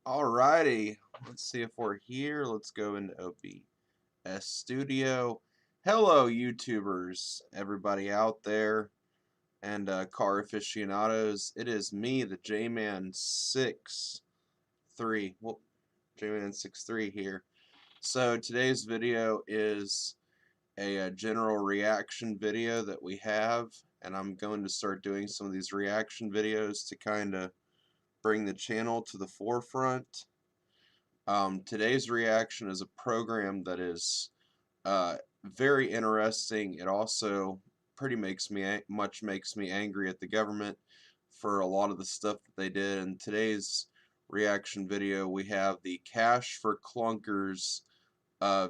Alrighty, let's see if we're here. Let's go into OBS Studio. Hello, YouTubers, everybody out there, and car aficionados. It is me, the J-Man 63. Well, J-Man 63 here. So today's video is a general reaction video that we have, and I'm going to start doing some of these reaction videos to kind of bring the channel to the forefront. Today's reaction is a program that is very interesting. It also makes me angry at the government for a lot of the stuff that they did. In today's reaction video, we have the Cash for Clunkers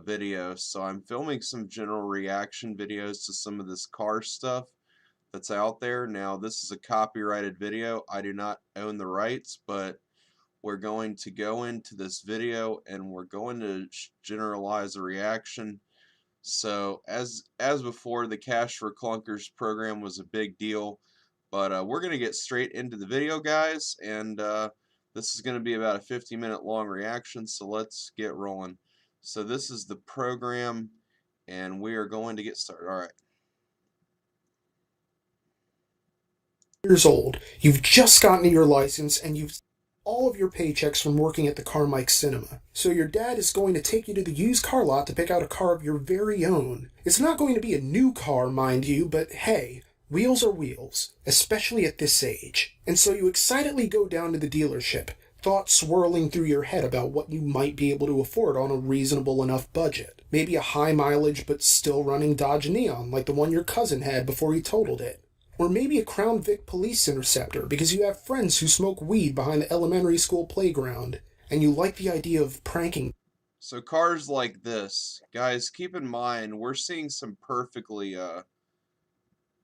video. So I'm filming some general reaction videos to some of this car stuff that's out there. Now, this is a copyrighted video. I do not own the rights, but we're going to go into this video and we're going to generalize a reaction. So as before, the Cash for Clunkers program was a big deal, but we're going to get straight into the video, guys, and this is going to be about a 50-minute long reaction, so let's get rolling. So this is the program, and we are going to get started. Alright. Years old, you've just gotten your license, and you've all of your paychecks from working at the Carmike Cinema. So your dad is going to take you to the used car lot to pick out a car of your very own. It's not going to be a new car, mind you, but hey, wheels are wheels, especially at this age. And so you excitedly go down to the dealership, thoughts swirling through your head about what you might be able to afford on a reasonable enough budget. Maybe a high mileage but still running Dodge Neon like the one your cousin had before he totaled it. Or maybe a Crown Vic police interceptor because you have friends who smoke weed behind the elementary school playground, and you like the idea of pranking. So cars like this, guys, keep in mind, we're seeing some perfectly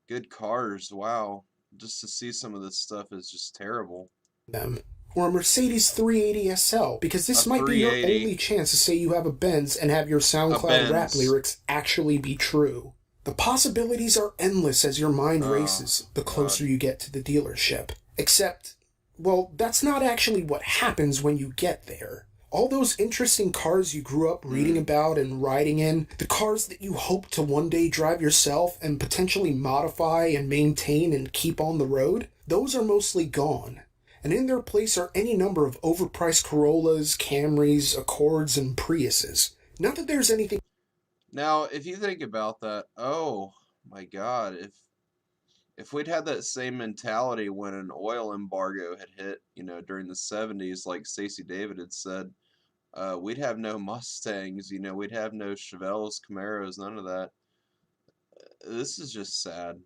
good cars. Wow. Just to see some of this stuff is just terrible. Them. Or a Mercedes 380 SL, because this might be your only chance to say you have a Benz and have your SoundCloud rap lyrics actually be true. The possibilities are endless as your mind races the closer you get to the dealership. Except, well, that's not actually what happens when you get there. All those interesting cars you grew up reading about and riding in, the cars that you hope to one day drive yourself and potentially modify and maintain and keep on the road, those are mostly gone. And in their place are any number of overpriced Corollas, Camrys, Accords, and Priuses. Not that there's anything... Now, if you think about that, oh my God, if we'd had that same mentality when an oil embargo had hit, during the 70s, like Stacey David had said, we'd have no Mustangs, we'd have no Chevelles, Camaros, none of that. This is just sad.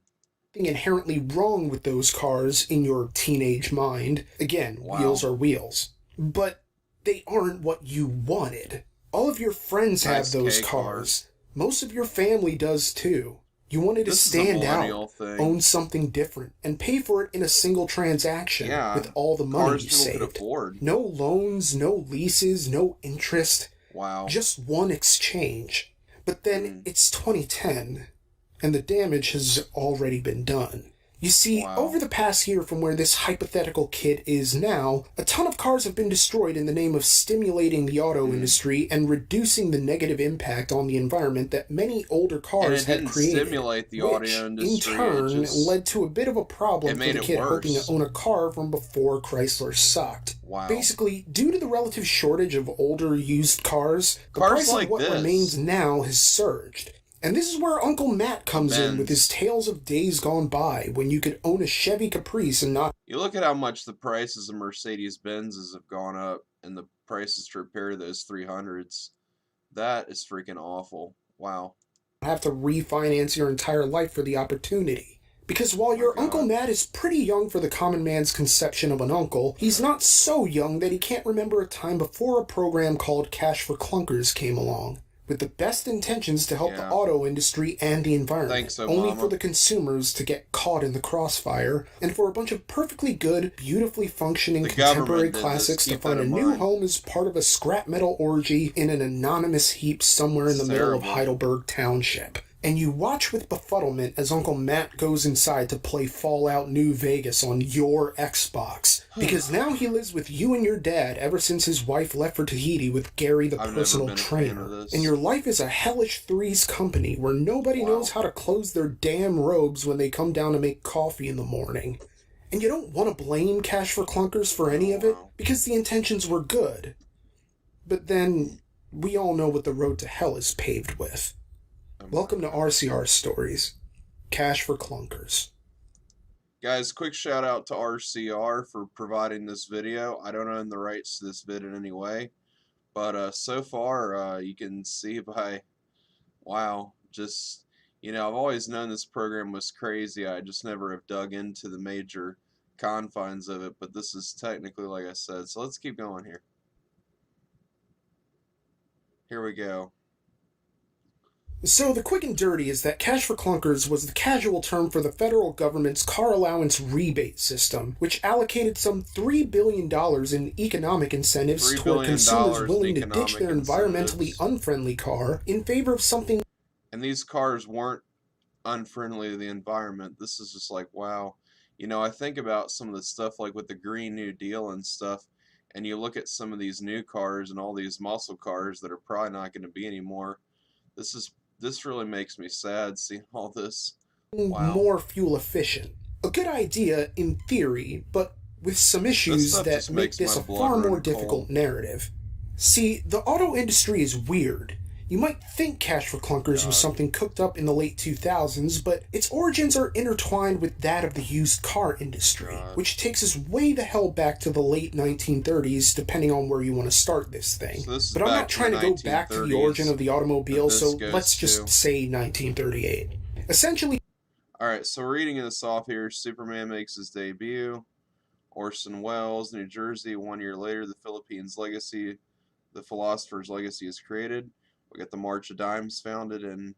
Inherently wrong with those cars in your teenage mind. Again, wheels are wheels. But they aren't what you wanted. All of your friends have those cars. Most of your family does too. You wanted to stand out, own something different, and pay for it in a single transaction with all the money you saved. No loans, no leases, no interest. Wow. Just one exchange. But then it's 2010, and the damage has already been done. You see, over the past year from where this hypothetical kid is now, a ton of cars have been destroyed in the name of stimulating the auto industry and reducing the negative impact on the environment that many older cars had created, stimulate the audio industry, in turn led to a bit of a problem for the kid hoping to own a car from before Chrysler sucked. Wow. Basically, due to the relative shortage of older used cars, the price of what remains now has surged. And this is where Uncle Matt comes in with his tales of days gone by when you could own a Chevy Caprice and not... You look at how much the prices of Mercedes-Benzes have gone up and the prices to repair those 300s. That is freaking awful. Wow. ...have to refinance your entire life for the opportunity. Because while your Uncle Matt is pretty young for the common man's conception of an uncle, he's not so young that he can't remember a time before a program called Cash for Clunkers came along. With the best intentions to help the auto industry and the environment, only for the consumers to get caught in the crossfire, and for a bunch of perfectly good, beautifully functioning contemporary classics to find a new home as part of a scrap metal orgy in an anonymous heap somewhere in the middle of Heidelberg Township. and you watch with befuddlement as Uncle Matt goes inside to play Fallout New Vegas on your Xbox. Because now he lives with you and your dad ever since his wife left for Tahiti with Gary the I've personal never been a fan trainer. of this. And your life is a hellish Threes company where nobody knows how to close their damn robes when they come down to make coffee in the morning. And you don't want to blame Cash for Clunkers for any of it, because the intentions were good. But then, we all know what the road to hell is paved with. Welcome to RCR Stories. Cash for Clunkers. Guys, quick shout out to RCR for providing this video. I don't own the rights to this vid in any way, but so far you can see by, wow, just, I've always known this program was crazy. I just never have dug into the major confines of it, but this is technically, like I said, so let's keep going here. Here we go. So the quick and dirty is that Cash for Clunkers was the casual term for the federal government's car allowance rebate system, which allocated some $3 billion in economic incentives toward consumers willing to ditch their environmentally unfriendly car in favor of something. And these cars weren't unfriendly to the environment. This is just like, wow. I think about some of the stuff like with the Green New Deal and stuff, and you look at some of these new cars and all these muscle cars that are probably not going to be anymore. This really makes me sad seeing all this. Wow. More fuel efficient. A good idea in theory, but with some issues that make this a far more difficult narrative. See, the auto industry is weird. You might think Cash for Clunkers was something cooked up in the late 2000s, but its origins are intertwined with that of the used car industry, which takes us way the hell back to the late 1930s, depending on where you want to start this thing. But I'm not trying to go back to the origin of the automobile, so let's just say 1938. Essentially... Alright, so reading this off here, Superman makes his debut. Orson Welles, New Jersey, 1 year later, the philosopher's legacy is created. We got the March of Dimes founded, and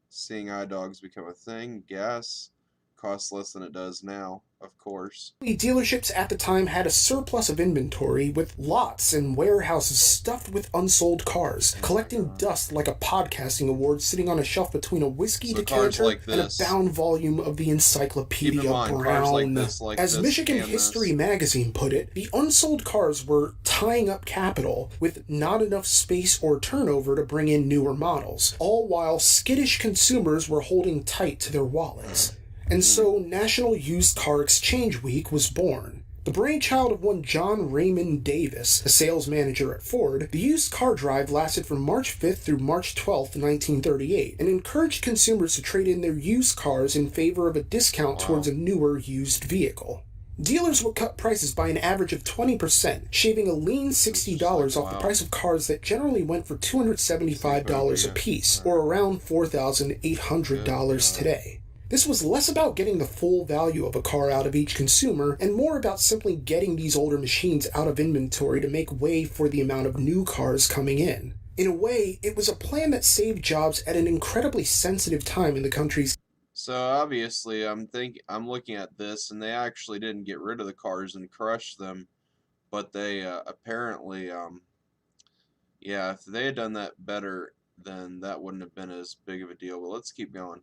seeing eye dogs become a thing. Gas costs less than it does now, of course. Dealerships at the time had a surplus of inventory, with lots and warehouses stuffed with unsold cars, collecting dust like a podcasting award sitting on a shelf between a whiskey decanter and a bound volume of the Encyclopedia Brown. As Michigan History Magazine put it, the unsold cars were tying up capital with not enough space or turnover to bring in newer models, all while skittish consumers were holding tight to their wallets. And so National Used Car Exchange Week was born. The brainchild of one John Raymond Davis, a sales manager at Ford, the used car drive lasted from March 5th through March 12th, 1938, and encouraged consumers to trade in their used cars in favor of a discount towards a newer used vehicle. Dealers would cut prices by an average of 20%, shaving a lean $60 off the price of cars that generally went for $275 apiece, or around $4,800 today. This was less about getting the full value of a car out of each consumer, and more about simply getting these older machines out of inventory to make way for the amount of new cars coming in. In a way, it was a plan that saved jobs at an incredibly sensitive time in the country's... So obviously, I'm looking at this, and they actually didn't get rid of the cars and crush them, but they apparently, if they had done that better, then that wouldn't have been as big of a deal. But let's keep going.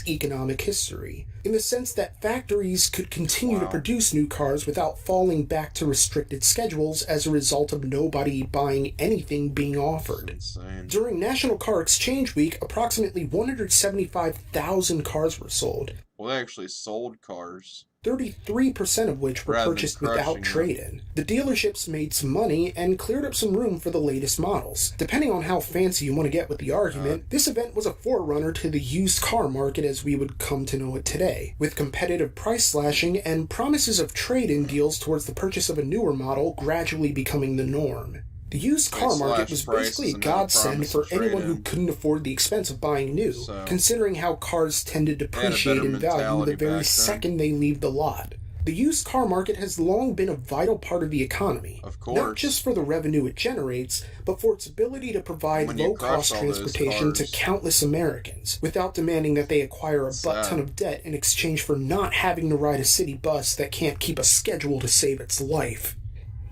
Economic history, in the sense that factories could continue to produce new cars without falling back to restricted schedules as a result of nobody buying anything being offered. During National Car Exchange Week, approximately 175,000 cars were sold. Well, they actually sold cars. 33% of which were purchased without trade-in. The dealerships made some money and cleared up some room for the latest models. Depending on how fancy you want to get with the argument, this event was a forerunner to the used car market as we would come to know it today, with competitive price slashing and promises of trade-in deals towards the purchase of a newer model gradually becoming the norm. The used car market was basically a godsend for anyone who couldn't afford the expense of buying new, considering how cars tend to depreciate in value the very second they leave the lot. The used car market has long been a vital part of the economy, not just for the revenue it generates, but for its ability to provide low-cost transportation to countless Americans, without demanding that they acquire a butt-ton of debt in exchange for not having to ride a city bus that can't keep a schedule to save its life.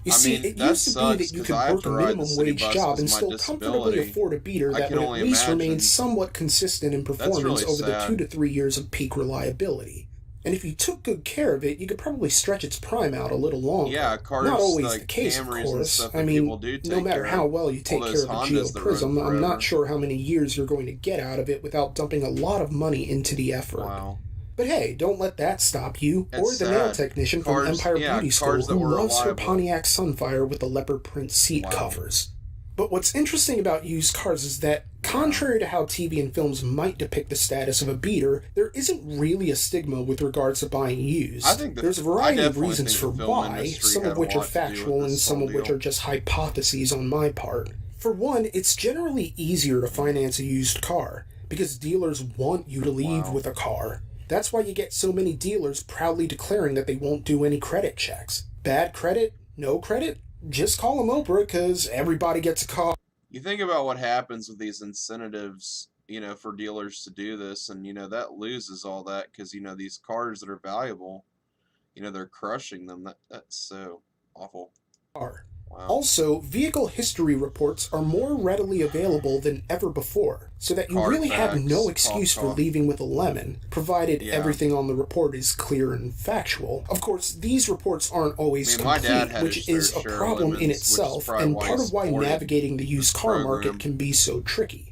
You I see, mean, it that used to be sucks that you because could I have work to a ride the minimum city wage bus job because and of my still comfortably disability. afford a beater I that can would at only least remain imagine. somewhat consistent in That's performance really over the 2 sad. to 3 years of peak reliability. And if you took good care of it, you could probably stretch its prime out a little Yeah, longer. Not cars always the like case, of Camrys and course. stuff I that people mean, do no take matter care how of. well you All take care those of a Hondas that run Prism, I'm not forever. sure how many years you're going to get out of it without dumping a lot of money into the effort. Wow. But hey, don't let that stop you, It's or the nail sad. technician from Cars, Empire yeah, Beauty cars School that who were loves her reliable. Pontiac Sunfire with the leopard print seat Wow. covers. But what's interesting about used cars is that, Yeah. contrary to how TV and films might depict the status of a beater, there isn't really a stigma with regards to buying used. I think There's a variety of reasons for the film why, industry some had of a which are lot to do with factual and this some whole of which deal. are just hypotheses on my part. For one, it's generally easier to finance a used car, because dealers want you to leave Wow. with a car. That's why you get so many dealers proudly declaring that they won't do any credit checks. Bad credit? No credit? Just call them Oprah, because everybody gets a car. You think about what happens with these incentives, for dealers to do this, and that loses all that because these cars that are valuable, they're crushing them. That's so awful. Wow. Also, vehicle history reports are more readily available than ever before, so that you really have no excuse for leaving with a lemon, provided everything on the report is clear and factual. Of course, these reports aren't always complete, which is a problem in itself, and part of why navigating the used car market can be so tricky.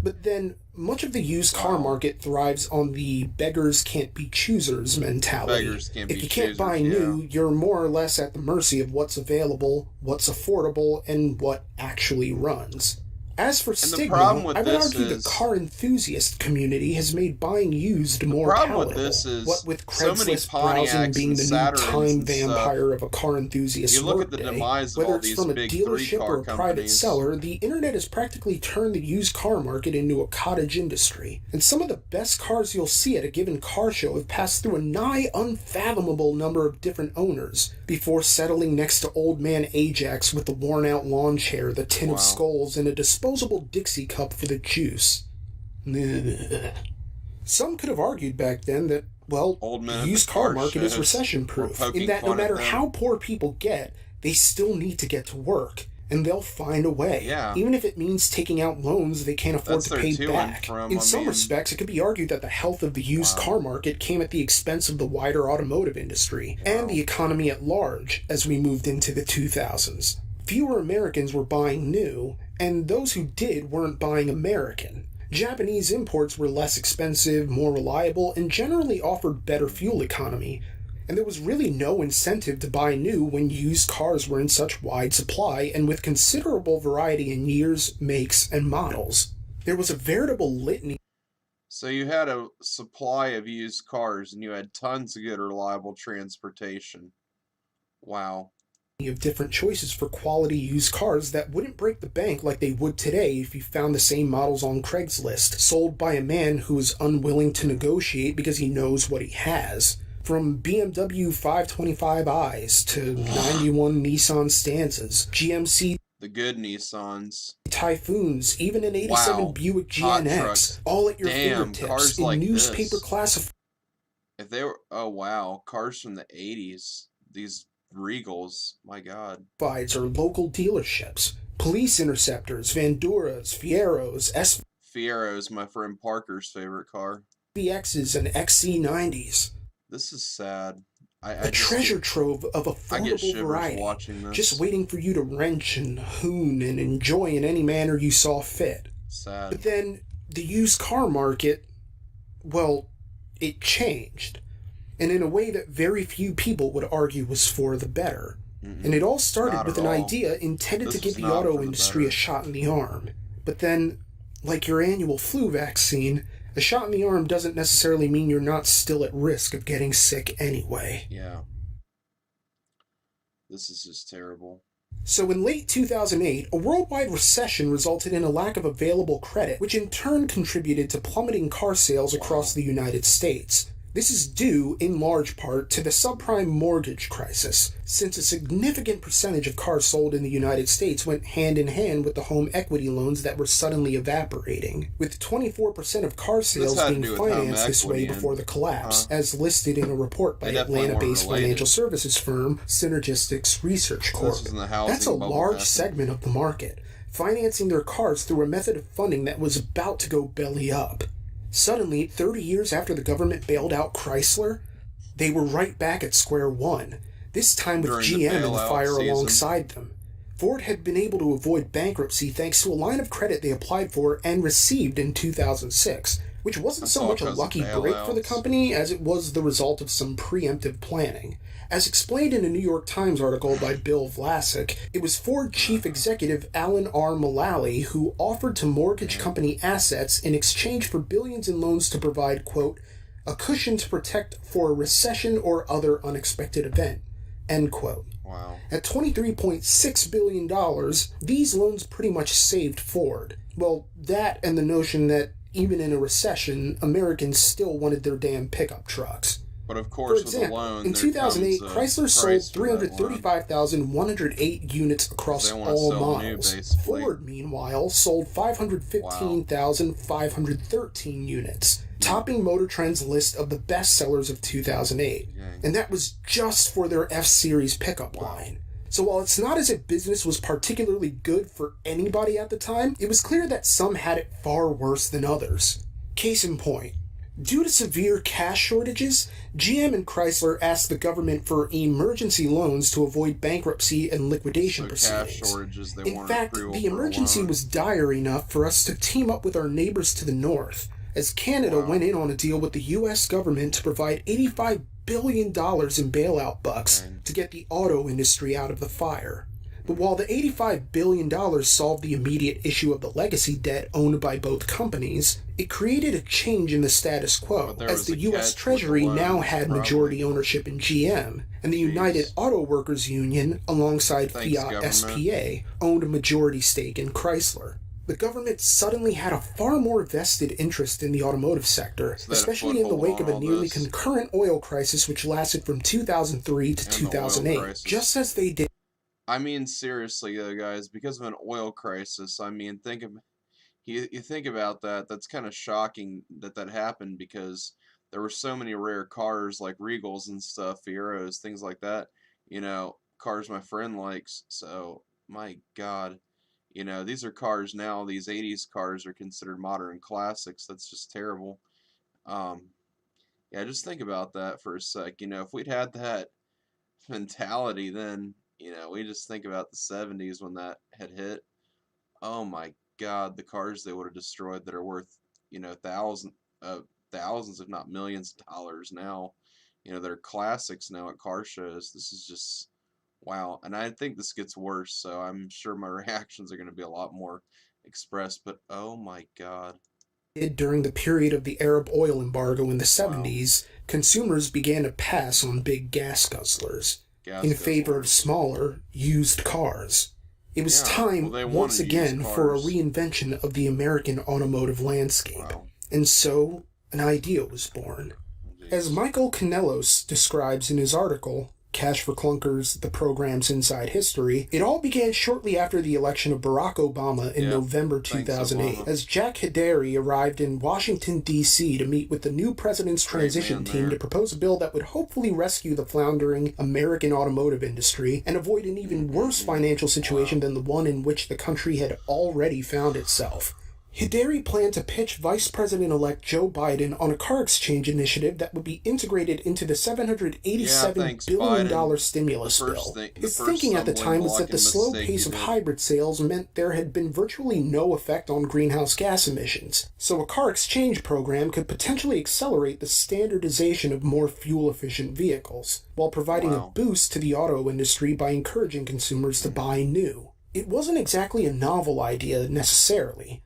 But then, much of the used car market thrives on the beggars can't be choosers mentality. If you can't buy new, you're more or less at the mercy of what's available, what's affordable, and what actually runs. As for stigma, I would argue the car enthusiast community has made buying used more palatable. What with Craigslist browsing being the new time vampire of a car enthusiast workday, whether it's from a dealership or a private seller, the internet has practically turned the used car market into a cottage industry. And some of the best cars you'll see at a given car show have passed through a nigh unfathomable number of different owners before settling next to old man Ajax with the worn-out lawn chair, the tin of skulls, and a disposable Dixie cup for the juice. Some could have argued back then that, well, the used car market is recession-proof, in that no matter how poor people get, they still need to get to work, and they'll find a way, even if it means taking out loans they can't afford to pay back. In some respects, it could be argued that the health of the used car market came at the expense of the wider automotive industry, and the economy at large, as we moved into the 2000s. Fewer Americans were buying new, and those who did weren't buying American. Japanese imports were less expensive, more reliable, and generally offered better fuel economy, and there was really no incentive to buy new when used cars were in such wide supply and with considerable variety in years, makes, and models. There was a veritable litany. So you had a supply of used cars, and you had tons of good, reliable transportation. Wow. Of different choices for quality used cars that wouldn't break the bank like they would today if you found the same models on Craigslist, sold by a man who is unwilling to negotiate because he knows what he has. From BMW 525i's to 91 Nissan Stanzas, GMC the good Nissans, Typhoons, even an 87 Buick GNX, all at your fingertips cars in like newspaper classifieds. If they were, cars from the 80s, these Regals, my God. Are local dealerships, police interceptors, Vanduras, Fieros, Fiero's my friend Parker's favorite car. SVXs and XC90s. This is sad. A treasure trove of affordable variety, just waiting for you to wrench and hoon and enjoy in any manner you saw fit. Sad. But then, the used car market, well, it changed. And in a way that very few people would argue was for the better. And it all started with an idea intended to give the auto industry a shot in the arm. But then, like your annual flu vaccine, a shot in the arm doesn't necessarily mean you're not still at risk of getting sick anyway. Yeah. This is just terrible. So in late 2008, a worldwide recession resulted in a lack of available credit, which in turn contributed to plummeting car sales across the United States. This is due, in large part, to the subprime mortgage crisis, since a significant percentage of cars sold in the United States went hand in hand with the home equity loans that were suddenly evaporating, with 24% of car sales being financed this way before the collapse, as listed in a report by Atlanta-based financial services firm Synergistics Research Corp. That's a large segment of the market, financing their cars through a method of funding that was about to go belly up. Suddenly, 30 years after the government bailed out Chrysler, they were right back at square one, this time with GM in the fire alongside them. Ford had been able to avoid bankruptcy thanks to a line of credit they applied for and received in 2006, which wasn't so much a lucky break for the company as it was the result of some preemptive planning. As explained in a New York Times article by Bill Vlasic, it was Ford chief executive Alan R. Mulally who offered to mortgage company assets in exchange for billions in loans to provide, quote, a cushion to protect for a recession or other unexpected event, end quote. Wow. At $23.6 billion, these loans pretty much saved Ford. Well, that and the notion that even in a recession, Americans still wanted their damn pickup trucks. But of course, for example, with a loan, in 2008, Chrysler sold 335,108 units across all models. Ford, meanwhile, sold 515,513 units, topping Motor Trend's list of the best sellers of 2008. And that was just for their F-Series pickup line. So while it's not as if business was particularly good for anybody at the time, it was clear that some had it far worse than others. Case in point, due to severe cash shortages, GM and Chrysler asked the government for emergency loans to avoid bankruptcy and liquidation proceedings. In fact, the emergency was dire enough for us to team up with our neighbors to the north, as Canada went in on a deal with the U.S. government to provide $85 billion in bailout bucks to get the auto industry out of the fire. But while the $85 billion solved the immediate issue of the legacy debt owned by both companies, it created a change in the status quo, as the U.S. Treasury now had majority ownership in GM, and the United Auto Workers Union, alongside Fiat SPA, owned a majority stake in Chrysler. The government suddenly had a far more vested interest in the automotive sector, especially in the wake of a nearly concurrent oil crisis which lasted from 2003 to 2008, just as they did. I mean, seriously, though, guys, because of an oil crisis, I mean, you think about that, that's kind of shocking that happened, because there were so many rare cars like Regals and stuff, Fieros, things like that, cars my friend likes, so, my God, these are cars now, these 80s cars are considered modern classics. That's just terrible. Yeah, just think about that for a sec, if we'd had that mentality then, we just think about the 70s when that had hit. Oh my God, the cars they would have destroyed that are worth, thousands, if not millions of dollars now, that are classics now at car shows. This is just, wow. And I think this gets worse, so I'm sure my reactions are going to be a lot more expressed, but oh my God. During the period of the Arab oil embargo in the 70s, consumers began to pass on big gas guzzlers in favor of smaller, used cars. It was time, once again, for a reinvention of the American automotive landscape. And so, an idea was born. As Michael Canelos describes in his article, Cash for Clunkers, the program's inside history, it all began shortly after the election of Barack Obama in November 2008, as Jack Hidary arrived in Washington, D.C. to meet with the new president's transition team to propose a bill that would hopefully rescue the floundering American automotive industry and avoid an even worse financial situation than the one in which the country had already found itself. Hidary planned to pitch Vice President-elect Joe Biden on a car exchange initiative that would be integrated into the $787 billion stimulus bill. His thinking at the time was that the slow pace of hybrid sales meant there had been virtually no effect on greenhouse gas emissions, so a car exchange program could potentially accelerate the standardization of more fuel-efficient vehicles, while providing a boost to the auto industry by encouraging consumers to buy new. It wasn't exactly a novel idea, necessarily.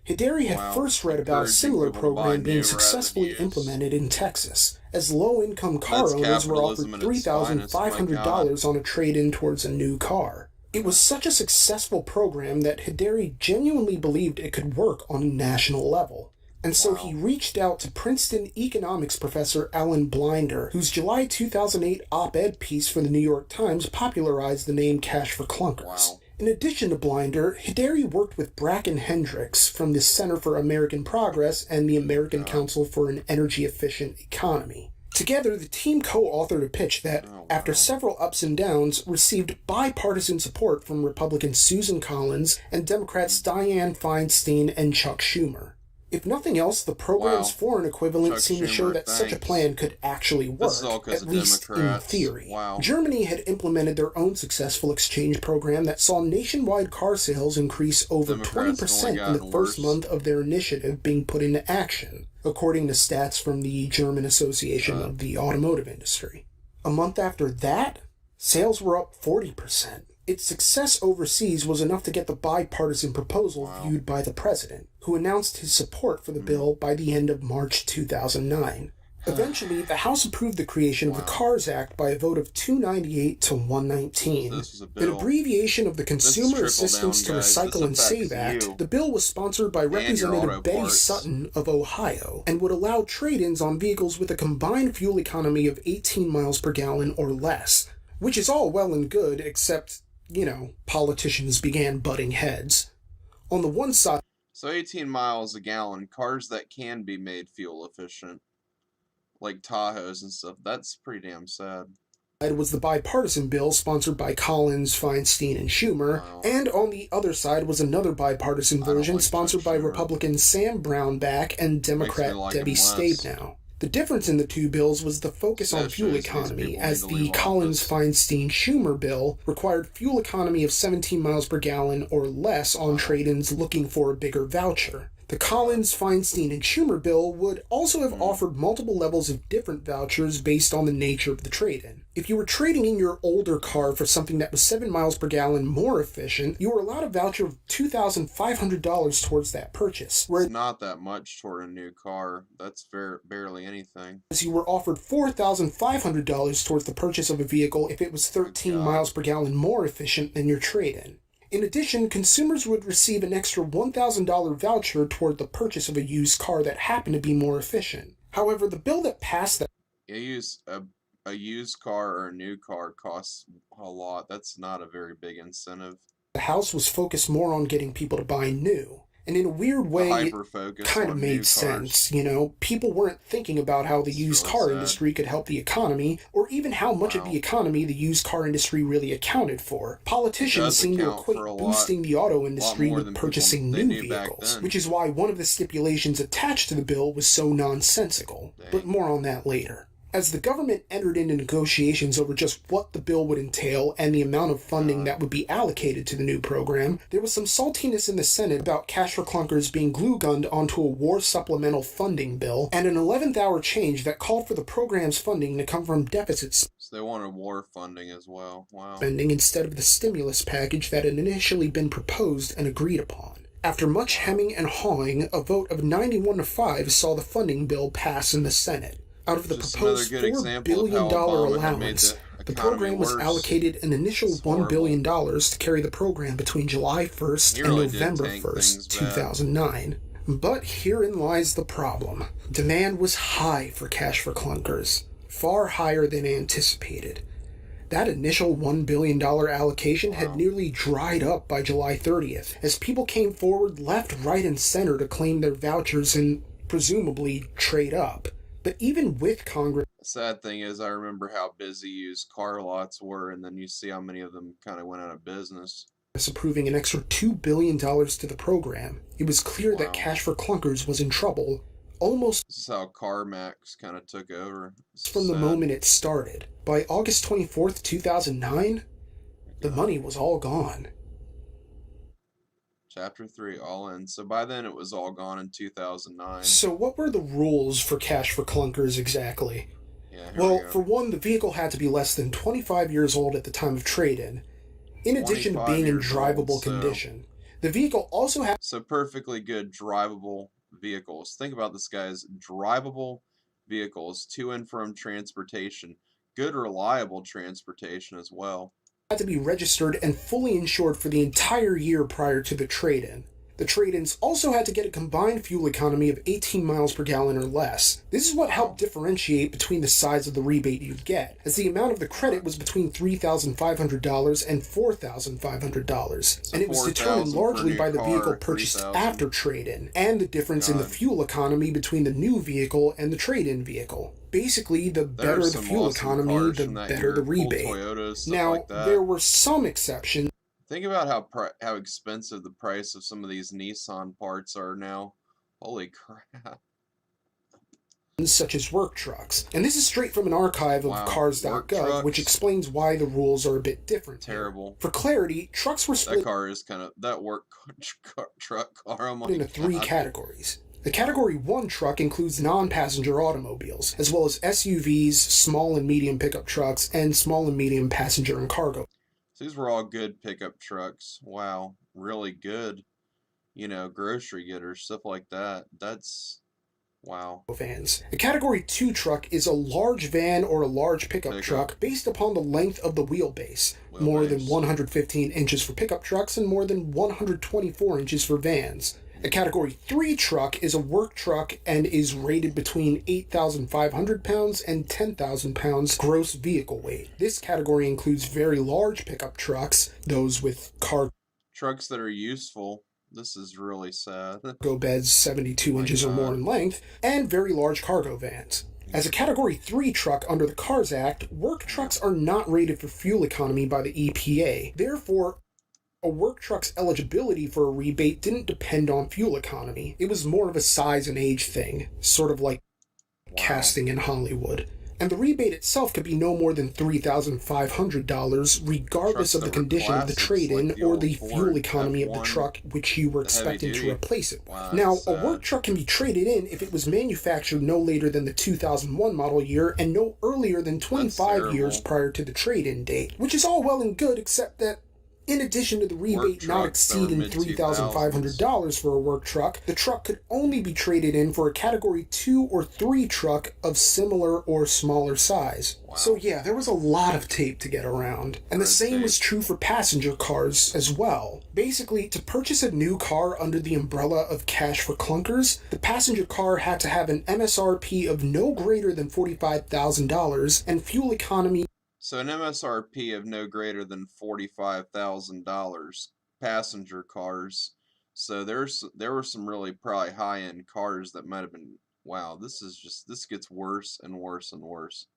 Hidary had first read about a similar program being successfully implemented in Texas, as low-income car owners were offered $3,500 on a trade-in towards a new car. It was such a successful program that Hidary genuinely believed it could work on a national level. And so he Wow. reached out to Princeton economics professor Alan Blinder, whose July 2008 op-ed piece for the New York Times popularized the name Cash for Clunkers. Wow. In addition to Blinder, Hidary worked with Bracken Hendricks from the Center for American Progress and the American Council for an Energy-Efficient Economy. Together, the team co-authored a pitch that, after several ups and downs, received bipartisan support from Republicans Susan Collins and Democrats Dianne Feinstein and Chuck Schumer. If nothing else, the program's foreign equivalent Chuck seemed to show Schumer, that such a thanks. plan could actually This is all work, 'cause at of least in Democrats. theory. Wow. Germany had implemented their own successful exchange program that saw nationwide car sales increase over Democrats 20% have in only the gotten first worse. month of their initiative being put into action, according to stats from the German Association of the Automotive Industry. A month after that, sales were up 40%. Its success overseas was enough to get the bipartisan proposal viewed by the president, who announced his support for the bill by the end of March 2009. Eventually, the House approved the creation of the CARS Act by a vote of 298 to 119. This was a An bill. abbreviation of the Consumer trickle Assistance down, to guys. Recycle This and Save affects Act, you the bill was sponsored by your Representative auto Betty parts. Sutton of Ohio and would allow trade-ins on vehicles with a combined fuel economy of 18 miles per gallon or less, which is all well and good, except, politicians began butting heads. On the one side So 18 miles a gallon, cars that can be made fuel efficient, like Tahoes and stuff, that's pretty damn sad. was the bipartisan bill sponsored by Collins, Feinstein, and Schumer, and on the other side was another bipartisan version sponsored by Republican Sam Brownback and Democrat Debbie Stabenow. The difference in the two bills was the focus on fuel economy, as the Collins, Feinstein, Schumer bill required fuel economy of 17 miles per gallon or less on trade-ins looking for a bigger voucher. The Collins, Feinstein, and Schumer bill would also have offered multiple levels of different vouchers based on the nature of the trade-in. If you were trading in your older car for something that was 7 miles per gallon more efficient, you were allowed a voucher of $2,500 towards that purchase, whereas It's not that much toward a new car. That's barely anything. you were offered $4,500 towards the purchase of a vehicle if it was 13 miles per gallon more efficient than your trade-in. In addition, consumers would receive an extra $1,000 voucher toward the purchase of a used car that happened to be more efficient. However, the bill that passed that A used car or a new car costs a lot. That's not a very big incentive. the House was focused more on getting people to buy new. And in a weird way, it kind of made sense, People weren't thinking about how the used car industry could help the economy, or even how much of the economy the used car industry really accounted for. Politicians seem to equate boosting the auto industry with purchasing new vehicles, which is why one of the stipulations attached to the bill was so nonsensical. But more on that later. As the government entered into negotiations over just what the bill would entail and the amount of funding that would be allocated to the new program, there was some saltiness in the Senate about Cash for Clunkers being glue-gunned onto a war supplemental funding bill and an 11th hour change that called for the program's funding to come from deficit So they wanted war funding as well. Wow. spending instead of the stimulus package that had initially been proposed and agreed upon. After much hemming and hawing, a vote of 91 to 5 saw the funding bill pass in the Senate. Out of the proposed $4 billion allowance, the program was allocated an initial $1 billion to carry the program between July 1st and November 1st, 2009. But herein lies the problem. Demand was high for Cash for Clunkers, far higher than anticipated. That initial $1 billion allocation had nearly dried up by July 30th, as people came forward left, right, and center to claim their vouchers and, presumably, trade up. But even with Congress... The sad thing is I remember how busy used car lots were, and then you see how many of them kind of went out of business. Approving an extra $2 billion to the program, it was clear that Cash for Clunkers was in trouble almost... This is how CarMax kind of took over. From the moment it started. By August 24th, 2009, the money was all gone. Chapter 3, all in. So by then it was all gone in 2009. So what were the rules for Cash for Clunkers exactly? Well, for one, the vehicle had to be less than 25 years old at the time of trade-in, in addition to being in drivable condition. The vehicle also had... So perfectly good drivable vehicles. Think about this, guys. Drivable vehicles to and from transportation. Good, reliable transportation as well. Had to be registered and fully insured for the entire year prior to the trade-in. The trade-ins also had to get a combined fuel economy of 18 miles per gallon or less. This is what helped differentiate between the size of the rebate you'd get, as the amount of the credit was between $3,500 and $4,500, and it was determined largely by the vehicle purchased after trade-in, and the difference in the fuel economy between the new vehicle and the trade-in vehicle. Basically, the better the fuel economy, the better the rebate. Now, there were some exceptions. Think about how expensive the price of some of these Nissan parts are now. Holy crap. Such as work trucks. And this is straight from an archive of cars.gov, which explains why the rules are a bit different. Terrible. For clarity, trucks were split that work truck car, oh my into three categories. The Category 1 truck includes non-passenger automobiles, as well as SUVs, small and medium pickup trucks, and small and medium passenger and cargo. These were all good pickup trucks. Wow, really good. You know, grocery getters, stuff like that. That's, wow. Vans. A Category 2 truck is a large van or a large pickup truck based upon the length of the wheelbase. More than 115 inches for pickup trucks and more than 124 inches for vans. A Category 3 truck is a work truck and is rated between 8,500 pounds and 10,000 pounds gross vehicle weight. This category includes very large pickup trucks, those with cargo trucks that are useful. This is really sad. Beds 72 inches or more in length, and very large cargo vans. As a Category 3 truck under the Cars Act, work trucks are not rated for fuel economy by the EPA. Therefore, a work truck's eligibility for a rebate didn't depend on fuel economy. It was more of a size and age thing, sort of like casting in Hollywood. And the rebate itself could be no more than $3,500, regardless of the condition of the trade-in or the fuel economy of the truck which you were expecting to replace it with. Now, a work truck can be traded in if it was manufactured no later than the 2001 model year and no earlier than 25 years prior to the trade-in date, which is all well and good, except that in addition to the rebate not exceeding $3,500 for a work truck, the truck could only be traded in for a Category 2 or 3 truck of similar or smaller size. Wow. So yeah, there was a lot of tape to get around. And the same was true for passenger cars as well. Basically, to purchase a new car under the umbrella of Cash for Clunkers, the passenger car had to have an MSRP of no greater than $45,000 and fuel economy. So an MSRP of no greater than $45,000 passenger cars. So there were some really probably high-end cars that might have been, wow, this gets worse and worse and worse.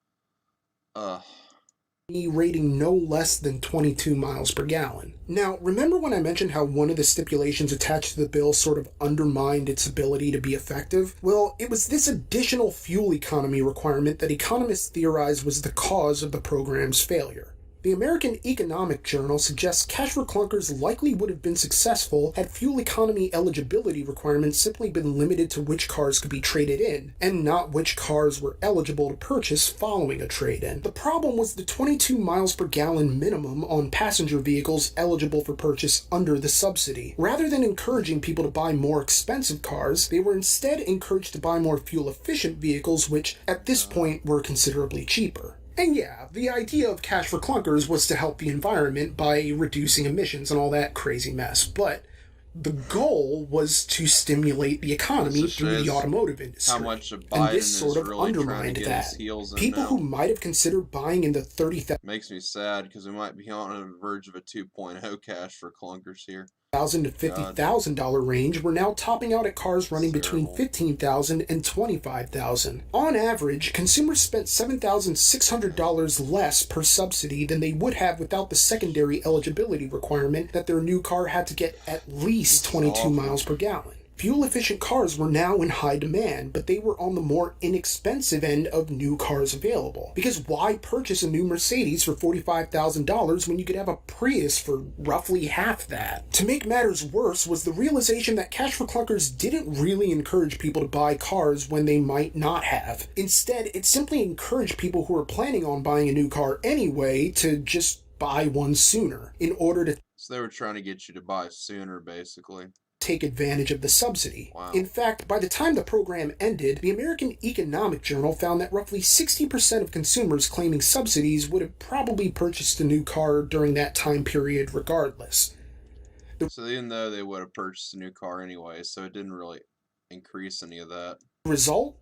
Rating no less than 22 miles per gallon. Now, remember when I mentioned how one of the stipulations attached to the bill sort of undermined its ability to be effective? Well, it was this additional fuel economy requirement that economists theorized was the cause of the program's failure. The American Economic Journal suggests Cash for Clunkers likely would have been successful had fuel economy eligibility requirements simply been limited to which cars could be traded in, and not which cars were eligible to purchase following a trade-in. The problem was the 22 miles per gallon minimum on passenger vehicles eligible for purchase under the subsidy. Rather than encouraging people to buy more expensive cars, they were instead encouraged to buy more fuel-efficient vehicles, which, at this point, were considerably cheaper. And yeah, the idea of Cash for Clunkers was to help the environment by reducing emissions and all that crazy mess, but the goal was to stimulate the economy through the automotive industry. How much Biden and this sort of really undermined that. People who might have considered buying in the $30,000 makes me sad because we might be on the verge of a 2.0 Cash for Clunkers here. to $50,000 range were now topping out at cars running between $15,000 and $25,000. On average, consumers spent $7,600 less per subsidy than they would have without the secondary eligibility requirement that their new car had to get at least 22 miles per gallon. Fuel-efficient cars were now in high demand, but they were on the more inexpensive end of new cars available. Because why purchase a new Mercedes for $45,000 when you could have a Prius for roughly half that? To make matters worse was the realization that Cash for Clunkers didn't really encourage people to buy cars when they might not have. Instead, it simply encouraged people who were planning on buying a new car anyway to just buy one sooner in order to... So they were trying to get you to buy sooner, basically. Take advantage of the subsidy. Wow. In fact, by the time the program ended, the American Economic Journal found that roughly 60% of consumers claiming subsidies would have probably purchased a new car during that time period regardless. So even though they would have purchased a new car anyway, so it didn't really increase any of that. The result?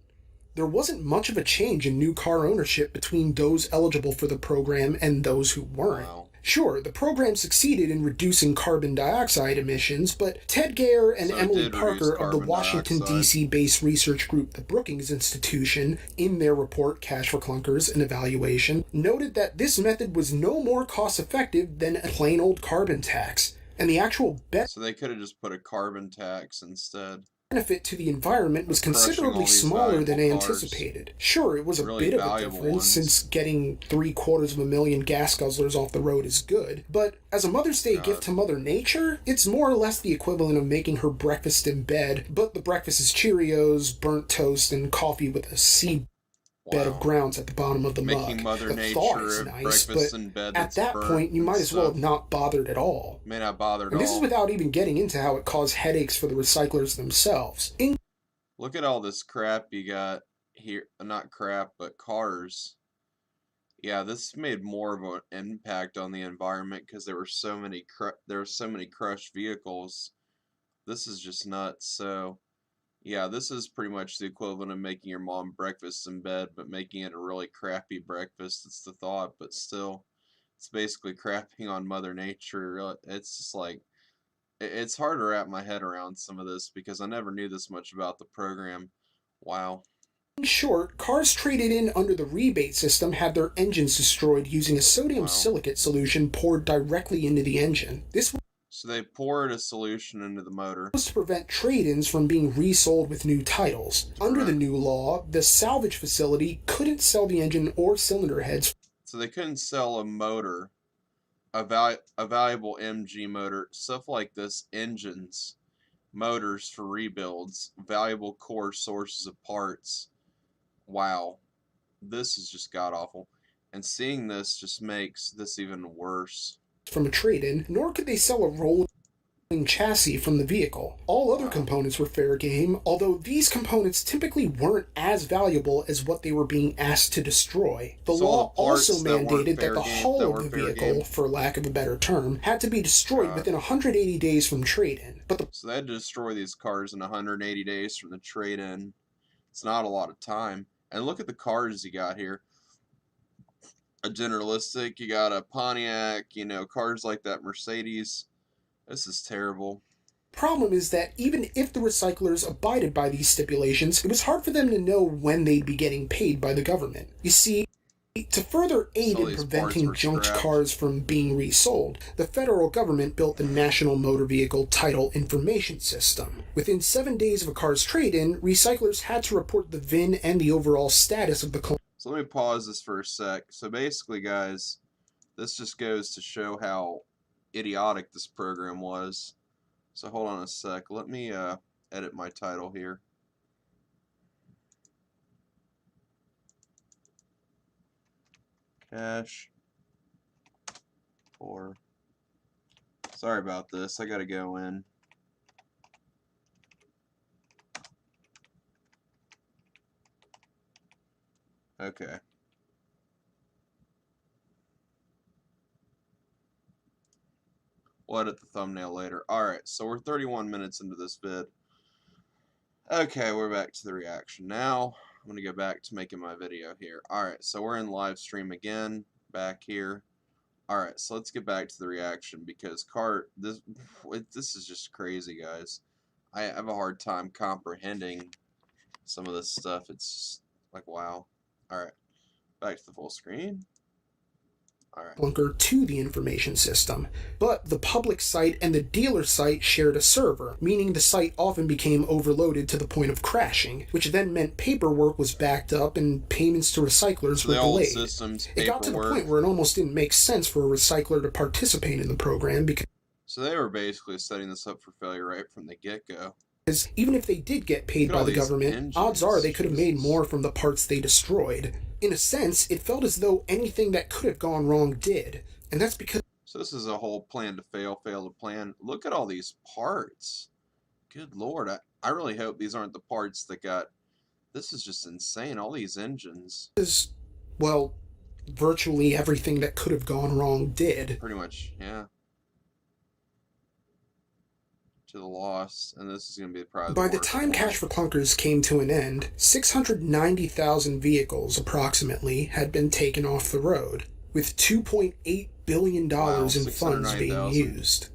There wasn't much of a change in new car ownership between those eligible for the program and those who weren't. Wow. Sure, the program succeeded in reducing carbon dioxide emissions, but Ted Gare and So it Emily did reduce Parker of the carbon Washington, dioxide. D.C. based research group, the Brookings Institution, in their report Cash for Clunkers, an evaluation, noted that this method was no more cost effective than a plain old carbon tax. And the actual So they could have just put a carbon tax instead benefit to the environment was of crushing considerably all these smaller than valuable cars. anticipated. Sure, it was a Really bit of a valuable difference ones. since getting 750,000 gas guzzlers off the road is good, but as a Mother's Day gift to Mother Nature, it's more or less the equivalent of making her breakfast in bed, but the breakfast is Cheerios, burnt toast, and coffee with a seed bed of grounds at the bottom of the Making mug. Mother The thought Nature is a nice, breakfast but in bed at that's that burnt point, you and might as well stuff. have not bothered at all. May not bother at And this is all. without even getting into how it caused headaches for the recyclers themselves. Look at all this crap you got here. Not crap, but cars. Yeah, this made more of an impact on the environment because there were so many crushed vehicles. This is just nuts. So, yeah, this is pretty much the equivalent of making your mom breakfast in bed, but making it a really crappy breakfast. It's the thought, but still, it's basically crapping on Mother Nature. It's just like it's hard to wrap my head around some of this because I never knew this much about the program. Wow. In short, cars traded in under the rebate system had their engines destroyed using a sodium Wow. silicate solution poured directly into the engine. This So they poured a solution into the motor. was to prevent trade-ins from being resold with new titles. Under the new law, the salvage facility couldn't sell the engine or cylinder heads. So they couldn't sell a motor, a valuable MG motor, stuff like this, engines, motors for rebuilds, valuable core sources of parts. Wow. This is just god awful. And seeing this just makes this even worse. From a trade-in, nor could they sell a rolling chassis from the vehicle. All other components were fair game, although these components typically weren't as valuable as what they were being asked to destroy. The So law also that mandated that the game, hull of the vehicle, for lack of a better term, had to be destroyed within 180 days from trade-in. So they had to destroy these cars in 180 days from the trade-in. It's not a lot of time. And look at the cars you got here. A generalistic, you got a Pontiac, cars like that Mercedes. This is terrible. Problem is that even if the recyclers abided by these stipulations, it was hard for them to know when they'd be getting paid by the government. You see, to further aid in preventing junked cars from being resold, the federal government built the National Motor Vehicle Title Information System. Within 7 days of a car's trade-in, recyclers had to report the VIN and the overall status of the car. So let me pause this for a sec. So basically, guys, this just goes to show how idiotic this program was. So hold on a sec. Let me edit my title here. Cash for. Sorry about this. I gotta go in. Okay. We'll edit the thumbnail later. Alright, so we're 31 minutes into this vid. Okay, we're back to the reaction. Now, I'm going to go back to making my video here. Alright, so we're in live stream again, back here. Alright, so let's get back to the reaction because this is just crazy, guys. I have a hard time comprehending some of this stuff. It's just like, wow. Alright, back to the full screen. Clunker to the information system, but the public site and the dealer site shared a server, meaning the site often became overloaded to the point of crashing, which then meant paperwork was backed up and payments to recyclers were delayed. It got to the point where it almost didn't make sense for a recycler to participate in the program because they were basically setting this up for failure right from the get-go. Because even if they did get paid by the government, odds are they could have made more from the parts they destroyed. In a sense, it felt as though anything that could have gone wrong did. And that's because... So this is a whole plan to fail to plan. Look at all these parts. Good lord, I really hope these aren't the parts that got... This is just insane, all these engines. Well, virtually everything that could have gone wrong did. Pretty much, yeah. to the loss, and this is going to be probably By the the worst time one. Cash for Clunkers came to an end, 690,000 vehicles, approximately, had been taken off the road, with $2.8 billion in funds being used.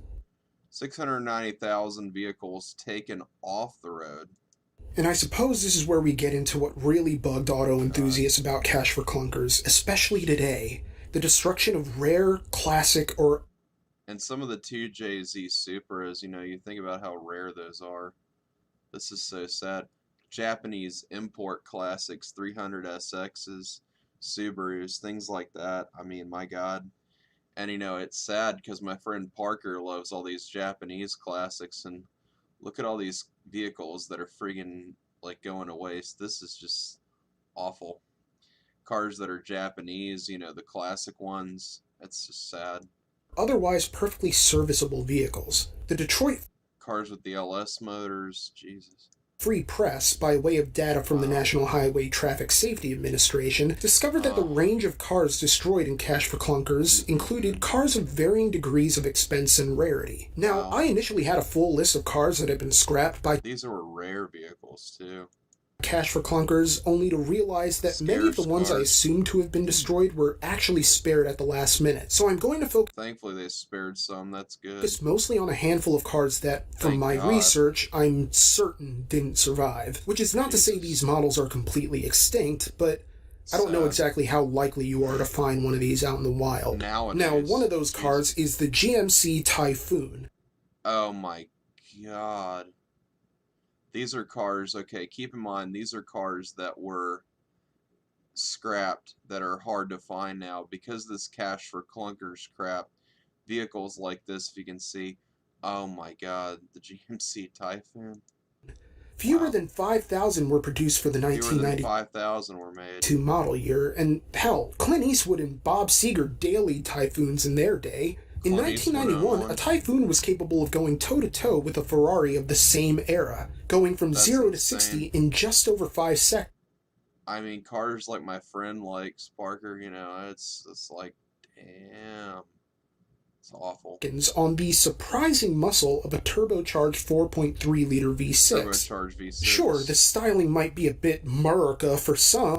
690,000 vehicles taken off the road. And I suppose this is where we get into what really bugged auto enthusiasts about Cash for Clunkers, especially today. The destruction of rare, classic, or... And some of the 2JZ Supras, you think about how rare those are. This is so sad. Japanese import classics, 300SXs, Subarus, things like that. I mean, my God. And it's sad because my friend Parker loves all these Japanese classics, and look at all these vehicles that are friggin' like going to waste. This is just awful. Cars that are Japanese, the classic ones. It's just sad. otherwise perfectly serviceable vehicles. The Detroit Cars with the LS motors, Jesus. Free Press, by way of data from the National Highway Traffic Safety Administration, discovered that the range of cars destroyed in Cash for Clunkers included cars of varying degrees of expense and rarity. Now, I initially had a full list of cars that had been scrapped by These are rare vehicles, too. Cash for Clunkers, only to realize that many of the ones I assumed to have been destroyed were actually spared at the last minute. So I'm going to focus... Thankfully they spared some, that's good. Mostly on a handful of cars that, from my research, I'm certain didn't survive. Which is not to say these models are completely extinct, but I don't know exactly how likely you are to find one of these out in the wild. Nowadays, now, one of those cars is the GMC Typhoon. Oh my God. These are cars, okay, keep in mind, these are cars that were scrapped that are hard to find now because this Cash for Clunkers crap. Vehicles like this, if you can see, oh my God, the GMC Typhoon. Fewer than 5,000 were produced for the 5,000 were made. model year, and hell, Clint Eastwood and Bob Seger daily Typhoons in their day. In 1991, a Typhoon was capable of going toe-to-toe with a Ferrari of the same era, going from 0 to 60 in just over 5 seconds. I mean, cars like my friend likes, Parker, it's like, damn. It's awful. On the surprising muscle of a turbocharged 4.3-liter V6. Turbocharged V6. Sure, the styling might be a bit America for some.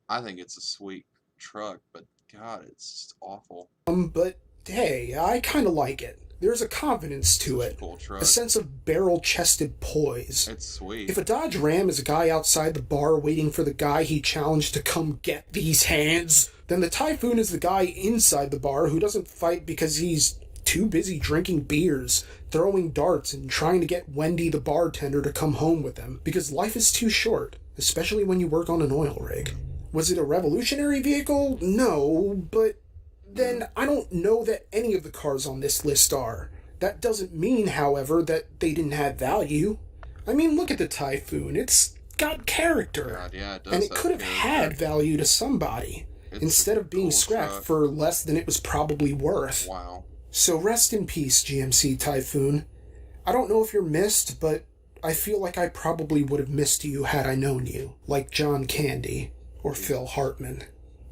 I think it's a sweet truck, but God, it's just awful. But hey, I kind of like it. There's a confidence to it, cool truck. A sense of barrel-chested poise. It's sweet. If a Dodge Ram is a guy outside the bar waiting for the guy he challenged to come get these hands, then the Typhoon is the guy inside the bar who doesn't fight because he's too busy drinking beers, throwing darts, and trying to get Wendy the bartender to come home with him, because life is too short, especially when you work on an oil rig. Was it a revolutionary vehicle? No, but then I don't know that any of the cars on this list are. That doesn't mean, however, that they didn't have value. I mean, look at the Typhoon. It's got character. God, yeah, it does, and it could have had value to somebody, instead of being scrapped for less than it was probably worth. Wow. So rest in peace, GMC Typhoon. I don't know if you're missed, but I feel like I probably would have missed you had I known you. Like John Candy or Phil Hartman.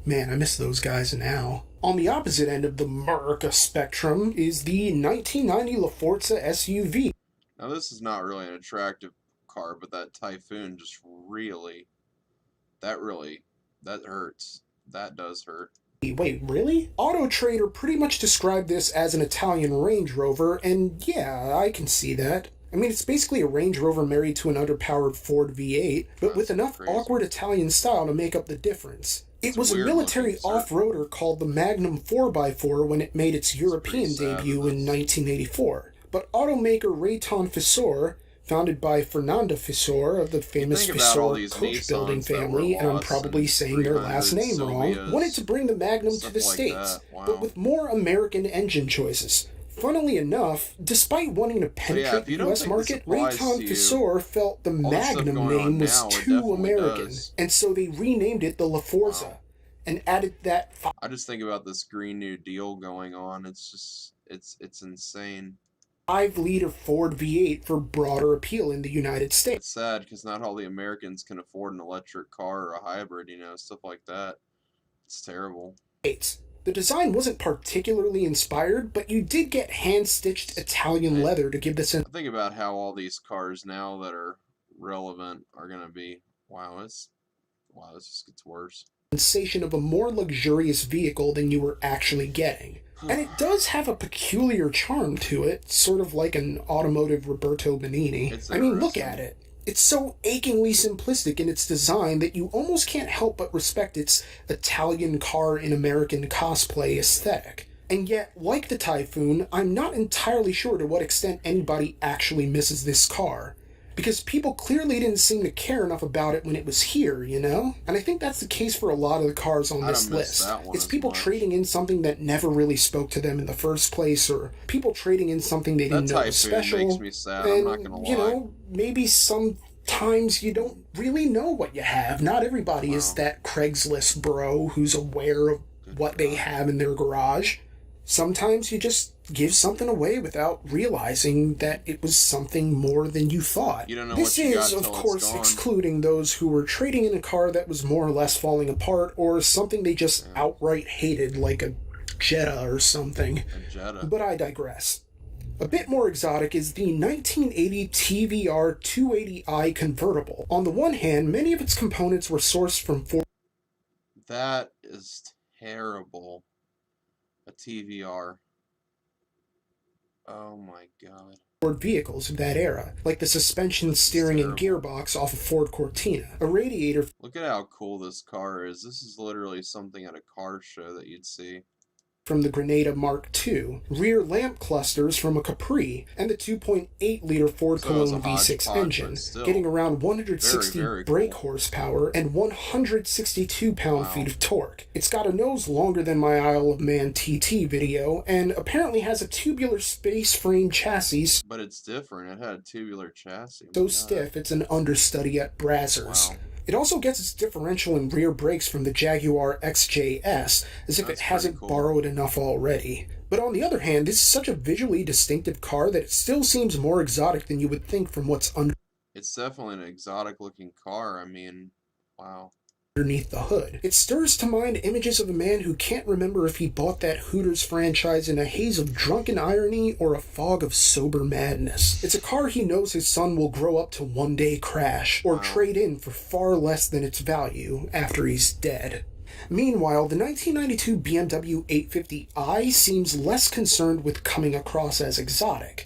Man, I miss those guys now. On the opposite end of the America spectrum is the 1990 La Forza SUV. Now this is not really an attractive car, but that Typhoon just really, that hurts. That does hurt. Wait, really? Auto Trader pretty much described this as an Italian Range Rover, and yeah, I can see that. I mean, it's basically a Range Rover married to an underpowered Ford V8, but with enough awkward Italian style to make up the difference. It was a military off-roader called the Magnum 4x4 when it made its European debut in 1984. But automaker Rayton Fissor, founded by Fernanda Fissor of the famous Fissor coach building family, and I'm probably saying their last name wrong, wanted to bring the Magnum to the States, but with more American engine choices. Funnily enough, despite wanting to penetrate the US market, Rayton Fissor felt the Magnum name was too American, and so they renamed it the La Forza, and added that... I just think about this Green New Deal going on, it's just, it's insane. 5-liter Ford V8 for broader appeal in the United States. It's sad, because not all the Americans can afford an electric car or a hybrid, stuff like that. It's terrible. The The design wasn't particularly inspired, but you did get hand-stitched Italian leather to give the I think about how all these cars now that are relevant are going to be, wow, this just gets worse. Sensation of a more luxurious vehicle than you were actually getting. And it does have a peculiar charm to it, sort of like an automotive Roberto Benigni. I mean, look at it. It's so achingly simplistic in its design that you almost can't help but respect its Italian car in American cosplay aesthetic. And yet, like the Typhoon, I'm not entirely sure to what extent anybody actually misses this car. Because people clearly didn't seem to care enough about it when it was here, you know? And I think that's the case for a lot of the cars on this list. It's people trading in something that never really spoke to them in the first place, or people trading in something they didn't know was special. Makes me sad, and, I'm not gonna lie. You know, maybe sometimes you don't really know what you have. Not everybody is that Craigslist bro who's aware of what they have in their garage. Sometimes you just give something away without realizing that it was something more than you thought. You don't know this what you is, got of course, excluding those who were trading in a car that was more or less falling apart, or something they just outright hated, like a Jetta or something. A Jetta. But I digress. A bit more exotic is the 1980 TVR 280i convertible. On the one hand, many of its components were sourced from Ford. That is terrible. A TVR. Oh my god. Ford vehicles of that era, like the suspension, steering, and gearbox off of Ford Cortina. A radiator. Look at how cool this car is. This is literally something at a car show that you'd see. From the Grenada Mark II, rear lamp clusters from a Capri, and the 2.8-liter Ford Cologne V6 engine, getting around 160 brake horsepower and 162 pound-feet of torque. It's got a nose longer than my Isle of Man TT video, and apparently has a tubular space frame chassis. But it's different. It had a tubular chassis. So stiff, it's an understudy at Brazzers. Wow. It also gets its differential and rear brakes from the Jaguar XJS, as if it hasn't borrowed enough already. But on the other hand, this is such a visually distinctive car that it still seems more exotic than you would think from what's It's definitely an exotic-looking car. I mean, wow. Underneath the hood. It stirs to mind images of a man who can't remember if he bought that Hooters franchise in a haze of drunken irony or a fog of sober madness. It's a car he knows his son will grow up to one day crash, or trade in for far less than its value after he's dead. Meanwhile, the 1992 BMW 850i seems less concerned with coming across as exotic.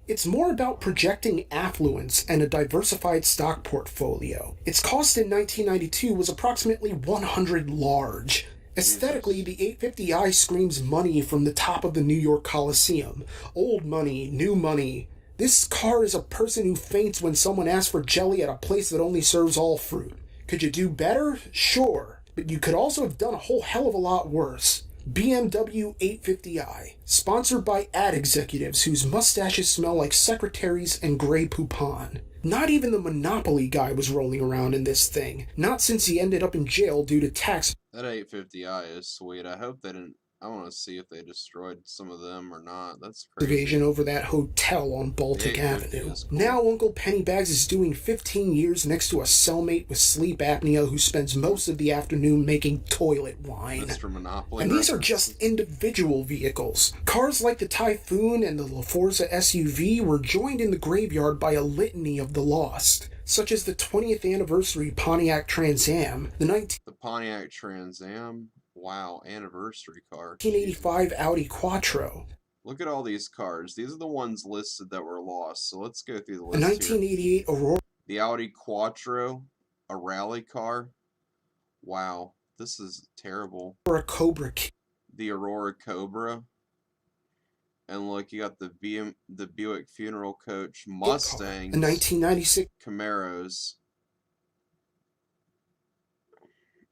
It's more about projecting affluence and a diversified stock portfolio. Its cost in 1992 was approximately $100 large. Aesthetically, the 850i screams money from the top of the New York Coliseum. Old money, new money. This car is a person who faints when someone asks for jelly at a place that only serves all fruit. Could you do better? Sure. But you could also have done a whole hell of a lot worse. BMW 850i, sponsored by ad executives whose mustaches smell like secretaries and Grey Poupon. Not even the Monopoly guy was rolling around in this thing, not since he ended up in jail due to tax. That 850i is sweet. I hope they didn't. I want to see if they destroyed some of them or not. That's crazy. Evasion over that hotel on Baltic Avenue. Cool. Now Uncle Pennybags is doing 15 years next to a cellmate with sleep apnea who spends most of the afternoon making toilet wine. Mr. Monopoly. And these are just individual vehicles. Cars like the Typhoon and the La Forza SUV were joined in the graveyard by a litany of the lost, such as the 20th anniversary Pontiac Trans Am, the Pontiac Trans Am. Wow, anniversary car. 1985 Audi Quattro. Look at all these cars. These are the ones listed that were lost. So let's go through the list. A 1988 Aurora. The Audi Quattro, a rally car. Wow, this is terrible. Or a Cobra. The Aurora Cobra. And look, you got the Buick Funeral Coach Mustang. A 1996 Camaros.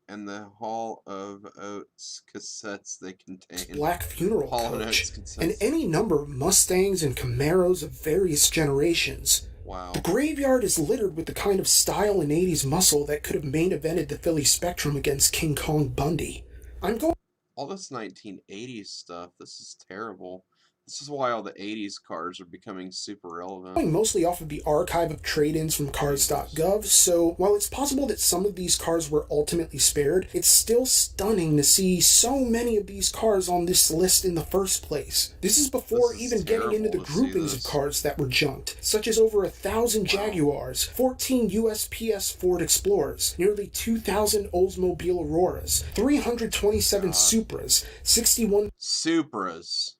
And the Hall of Oates cassettes they contain. Black Funeral Coach. And any number of Mustangs and Camaros of various generations. Wow. The graveyard is littered with the kind of style and 80s muscle that could have main evented the Philly Spectrum against King Kong Bundy. All this 1980s stuff, this is terrible. This is why all the 80s cars are becoming super relevant. Going mostly off of the archive of trade-ins from cars.gov, so while it's possible that some of these cars were ultimately spared, it's still stunning to see so many of these cars on this list in the first place. This is before even getting into the groupings of cars that were junked, such as over 1,000 Jaguars, 14 USPS Ford Explorers, nearly 2,000 Oldsmobile Auroras, 327 Supras, 61 Supras.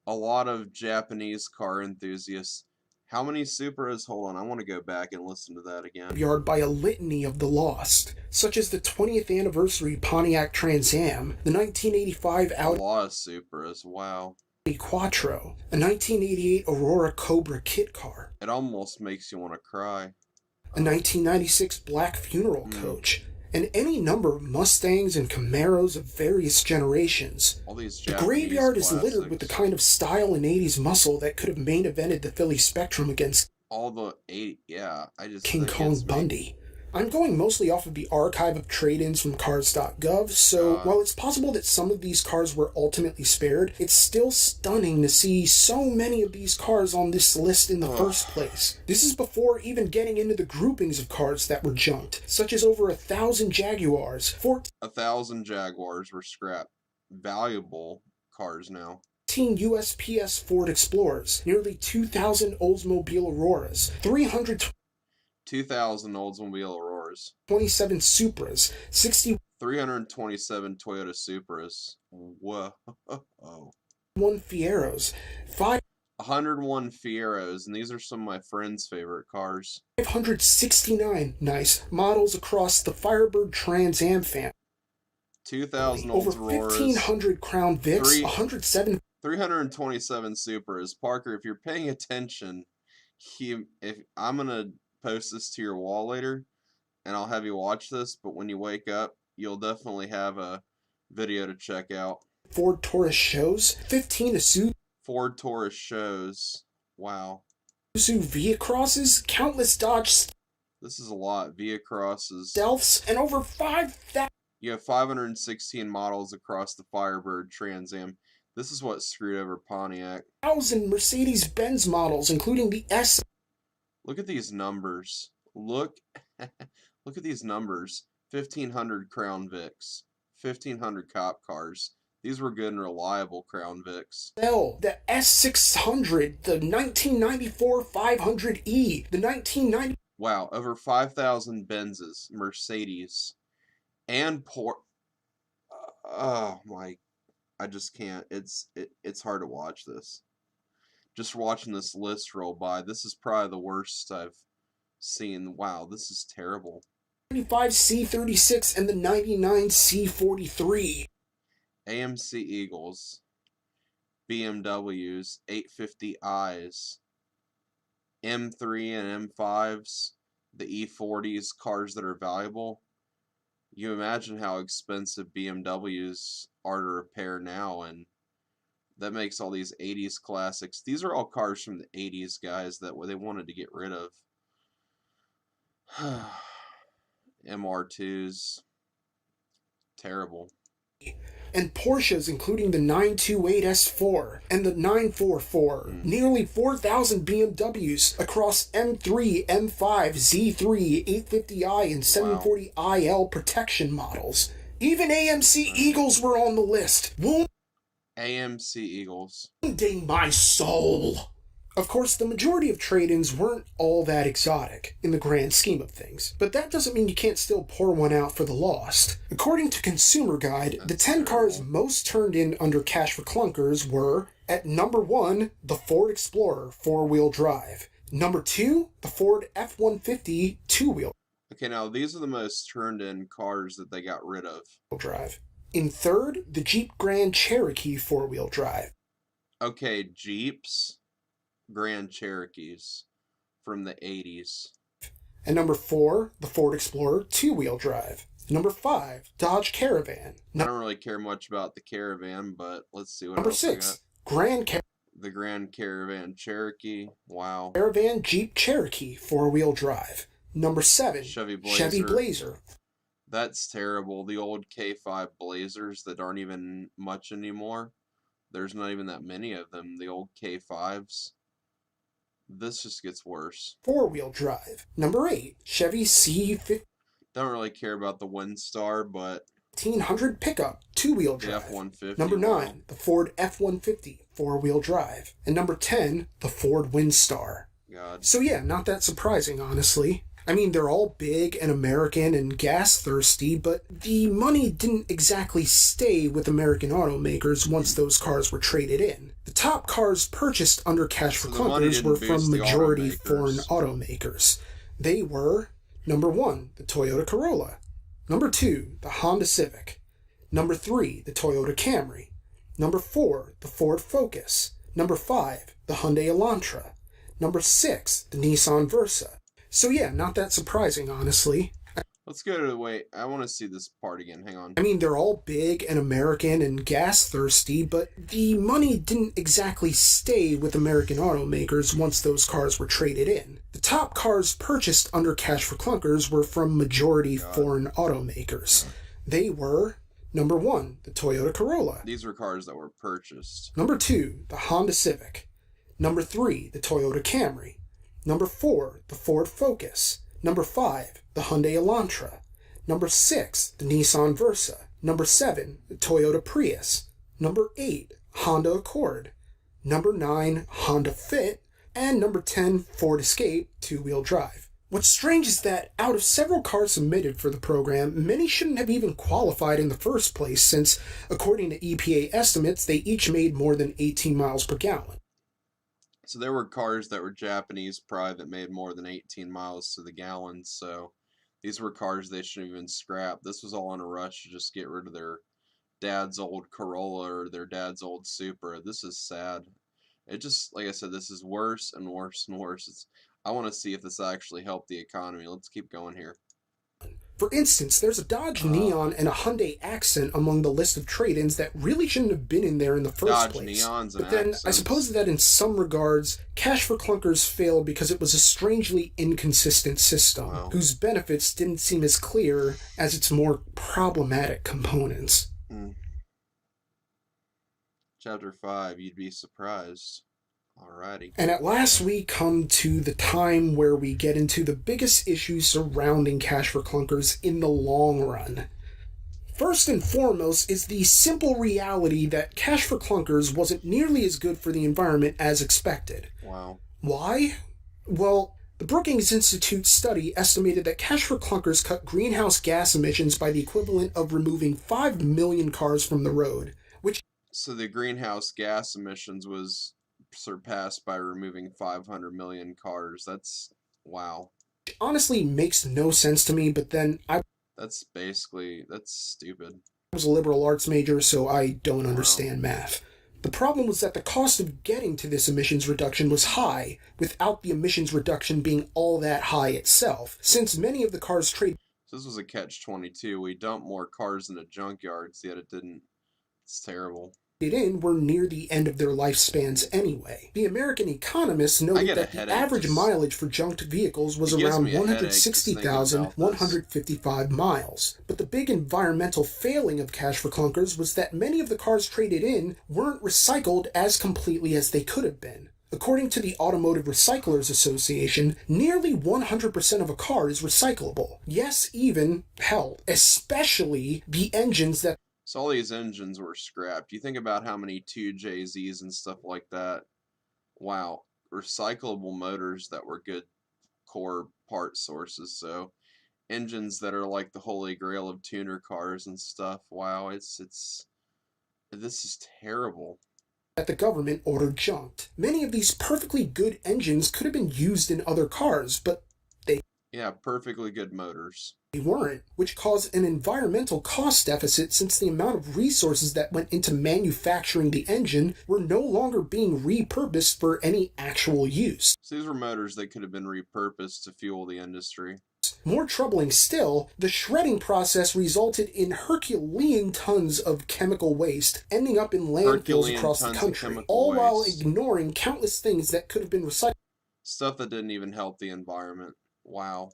A lot of Japanese car enthusiasts. How many Supras? Hold on, I want to go back and listen to that again. Yard by a litany of the lost, such as the 20th anniversary Pontiac Trans Am, the 1985 Audi a lot of Supras, wow. Quattro, a 1988 Aurora Cobra kit car. It almost makes you want to cry. A 1996 black funeral coach, and any number of Mustangs and Camaros of various generations. All these the graveyard classics. is littered with the kind of style and 80s muscle that could have main evented the Philly Spectrum against all the 80, yeah, King Kong Bundy. I'm going mostly off of the archive of trade-ins from cars.gov, so while it's possible that some of these cars were ultimately spared, it's still stunning to see so many of these cars on this list in the first place. This is before even getting into the groupings of cars that were junked, such as over 1,000 Jaguars, 1,000 Jaguars were scrapped. Valuable cars now. 15 USPS Ford Explorers, nearly 2,000 Oldsmobile Auroras, 2,000 Oldsmobile Auroras, 27 Supras, 327 Toyota Supras. Whoa. 1 Fieros, 101 Fieros, and these are some of my friends' favorite cars. 569 nice models across the Firebird Trans Am family. 2,000 over Auroras, 1,500 Crown Vics, 327 Supras. Parker, if you're paying attention, if I'm gonna post this to your wall later, and I'll have you watch this. But when you wake up, you'll definitely have a video to check out. Ford Taurus shows, 15 Isuzu. Ford Taurus shows. Wow. Isuzu Via Crosses, countless Dodge. This is a lot. Via Crosses. Stealths, and over 5,000. You have 516 models across the Firebird Trans Am. This is what screwed over Pontiac. 1,000 Mercedes-Benz models, including the S. Look at these numbers. Look at these numbers. 1,500 Crown Vics. 1,500 cop cars. These were good and reliable Crown Vics. The S600, the 1994 500E, the 1990. Wow, over 5,000 Benzes, Mercedes, and oh my, I just can't. It's hard to watch this. Just watching this list roll by, this is probably the worst I've seen. Wow, this is terrible. 95 C36 and the 99 C43. AMC Eagles, BMWs, 850i's, M3 and M5s, the E40s, cars that are valuable. You imagine how expensive BMWs are to repair now, and that makes all these 80s classics. These are all cars from the 80s, guys, that they wanted to get rid of. MR2s. Terrible. And Porsches, including the 928 S4 and the 944. Nearly 4,000 BMWs across M3, M5, Z3, 850i, and 740iL protection models. Even AMC Eagles were on the list. AMC Eagles. Wounding my soul. Of course, the majority of trade-ins weren't all that exotic in the grand scheme of things, but that doesn't mean you can't still pour one out for the lost. According to Consumer Guide, the 10 cars most turned in under cash for clunkers were, at number 1, the Ford Explorer 4-wheel drive. Number 2, the Ford F-150 2-wheel. Okay, now these are the most turned in cars that they got rid of. Drive. In third, the Jeep Grand Cherokee 4-wheel drive. Okay, Jeeps. Grand Cherokees from the 80s. And number 4, the Ford Explorer 2-wheel drive. Number 5, Dodge Caravan. I don't really care much about the Caravan, but let's see what number else 6, the Grand Caravan Cherokee. Wow. Caravan Jeep Cherokee 4-wheel drive. Number 7, Chevy Blazer. That's terrible. The old K5 Blazers that aren't even much anymore. There's not even that many of them. The old K5s. This just gets worse. Four-wheel drive. Number 8, Chevy C1500 Don't really care about the Windstar, but pickup, two-wheel the drive. F-150. Number 9, wow. the Ford F-150, four-wheel drive. And number 10, the Ford Windstar. God. So yeah, not that surprising, honestly. I mean, they're all big and American and gas-thirsty, but the money didn't exactly stay with American automakers once those cars were traded in. The top cars purchased under Cash for Clunkers were from majority foreign automakers. They were, number 1, the Toyota Corolla. Number 2, the Honda Civic. Number 3, the Toyota Camry. Number 4, the Ford Focus. Number 5, the Hyundai Elantra. Number 6, the Nissan Versa. So yeah, not that surprising, honestly. Let's go to the wait. I want to see this part again. Hang on. I mean, they're all big and American and gas-thirsty, but the money didn't exactly stay with American automakers once those cars were traded in. The top cars purchased under Cash for Clunkers were from majority foreign automakers. They were, number 1, the Toyota Corolla. These were cars that were purchased. Number 2, the Honda Civic. Number 3, the Toyota Camry. Number 4, the Ford Focus. Number 5, the Hyundai Elantra. Number 6, the Nissan Versa. Number 7, the Toyota Prius. Number 8, Honda Accord. Number 9, Honda Fit. And number 10, Ford Escape, two-wheel drive. What's strange is that out of several cars submitted for the program, many shouldn't have even qualified in the first place since, according to EPA estimates, they each made more than 18 miles per gallon. So there were cars that were Japanese pride that made more than 18 miles to the gallon, so these were cars they shouldn't even scrap. This was all in a rush to just get rid of their dad's old Corolla or their dad's old Supra. This is sad. It just, like I said, this is worse and worse and worse. I want to see if this actually helped the economy. Let's keep going here. For instance, there's a Dodge Neon and a Hyundai Accent among the list of trade-ins that really shouldn't have been in there in the first place. Neons and but then, Accents. I suppose that in some regards, Cash for Clunkers failed because it was a strangely inconsistent system, whose benefits didn't seem as clear as its more problematic components. Chapter 5, you'd be surprised. Alrighty. And at last we come to the time where we get into the biggest issues surrounding Cash for Clunkers in the long run. First and foremost is the simple reality that Cash for Clunkers wasn't nearly as good for the environment as expected. Wow. Why? Well, the Brookings Institute study estimated that Cash for Clunkers cut greenhouse gas emissions by the equivalent of removing 5 million cars from the road, which... So the greenhouse gas emissions was surpassed by removing 500 million cars. That's wow. Honestly makes no sense to me, but then that's stupid. I was a liberal arts major, so I don't understand math. The problem was that the cost of getting to this emissions reduction was high, without the emissions reduction being all that high itself, since many of the cars trade... So this was a catch-22. We dumped more cars into junkyards, yet it didn't. It's terrible. In were near the end of their lifespans anyway. The American Economist noted that the average mileage for junked vehicles was around 160,155 miles. But the big environmental failing of Cash for Clunkers was that many of the cars traded in weren't recycled as completely as they could have been. According to the Automotive Recyclers Association, nearly 100% of a car is recyclable. Yes, even, hell, especially the engines that... So all these engines were scrapped. You think about how many 2JZs and stuff like that. Wow. Recyclable motors that were good core part sources. So engines that are like the holy grail of tuner cars and stuff. Wow, this is terrible. That the government ordered junked. Many of these perfectly good engines could have been used in other cars, but they... Yeah, perfectly good motors. They weren't, which caused an environmental cost deficit since the amount of resources that went into manufacturing the engine were no longer being repurposed for any actual use. So these were motors that could have been repurposed to fuel the industry. More troubling still, the shredding process resulted in Herculean tons of chemical waste ending up in landfills across the country, all while ignoring countless things that could have been recycled. Stuff that didn't even help the environment. Wow.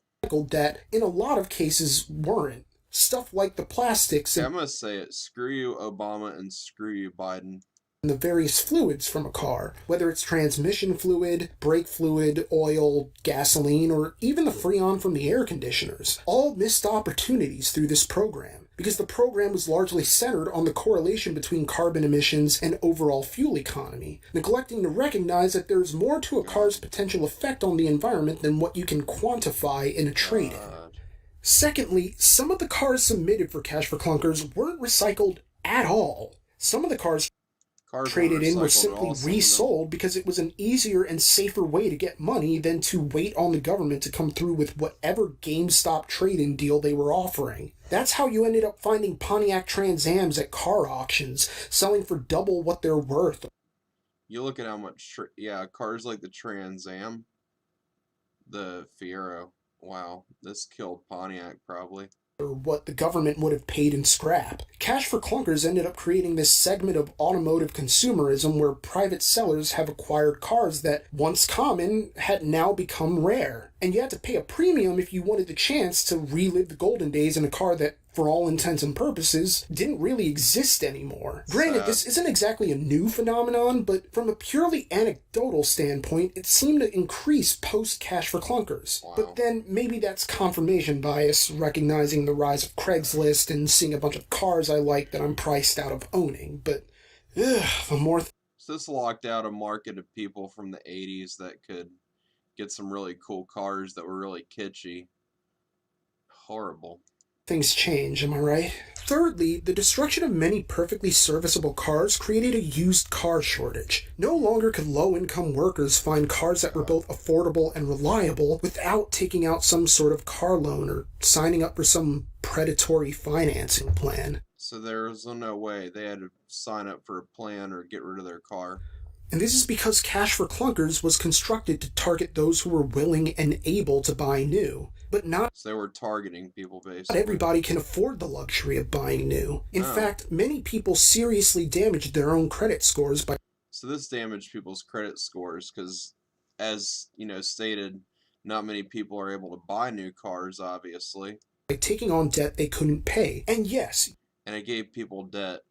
That in a lot of cases weren't. Stuff like the plastics. Yeah, I'm going to say it. Screw you, Obama, and screw you, Biden. the various fluids from a car, whether it's transmission fluid, brake fluid, oil, gasoline, or even the freon from the air conditioners. All missed opportunities through this program, because the program was largely centered on the correlation between carbon emissions and overall fuel economy, neglecting to recognize that there's more to a car's potential effect on the environment than what you can quantify in a trade-in. Secondly, some of the cars submitted for Cash for Clunkers weren't recycled at all. Some of the cars traded in were simply resold because it was an easier and safer way to get money than to wait on the government to come through with whatever GameStop trade-in deal they were offering. That's how you ended up finding Pontiac Trans Ams at car auctions, selling for double what they're worth. You look at how much, cars like the Trans Am, the Fiero, wow, this killed Pontiac probably. Or what the government would have paid in scrap. Cash for Clunkers ended up creating this segment of automotive consumerism where private sellers have acquired cars that, once common, had now become rare. And you had to pay a premium if you wanted the chance to relive the golden days in a car that, for all intents and purposes, didn't really exist anymore. Granted, this isn't exactly a new phenomenon, but from a purely anecdotal standpoint, it seemed to increase post-Cash for Clunkers. Wow. But then maybe that's confirmation bias, recognizing the rise of Craigslist and seeing a bunch of cars I like that I'm priced out of owning. But, the more... So this locked out a market of people from the 80s that could get some really cool cars that were really kitschy. Horrible. Things change, am I right? Thirdly, the destruction of many perfectly serviceable cars created a used car shortage. No longer could low-income workers find cars that were both affordable and reliable without taking out some sort of car loan or signing up for some predatory financing plan. So there was no way. They had to sign up for a plan or get rid of their car. And this is because Cash for Clunkers was constructed to target those who were willing and able to buy new. But not So they were targeting people, basically. Not everybody can afford the luxury of buying new. In fact, many people seriously damaged their own credit scores by... So this damaged people's credit scores because, as stated, not many people are able to buy new cars, obviously. by taking on debt they couldn't pay. And yes, And it gave people debt.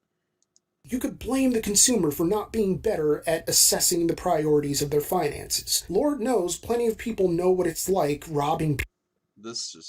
you could blame the consumer for not being better at assessing the priorities of their finances. Lord knows plenty of people know what it's like robbing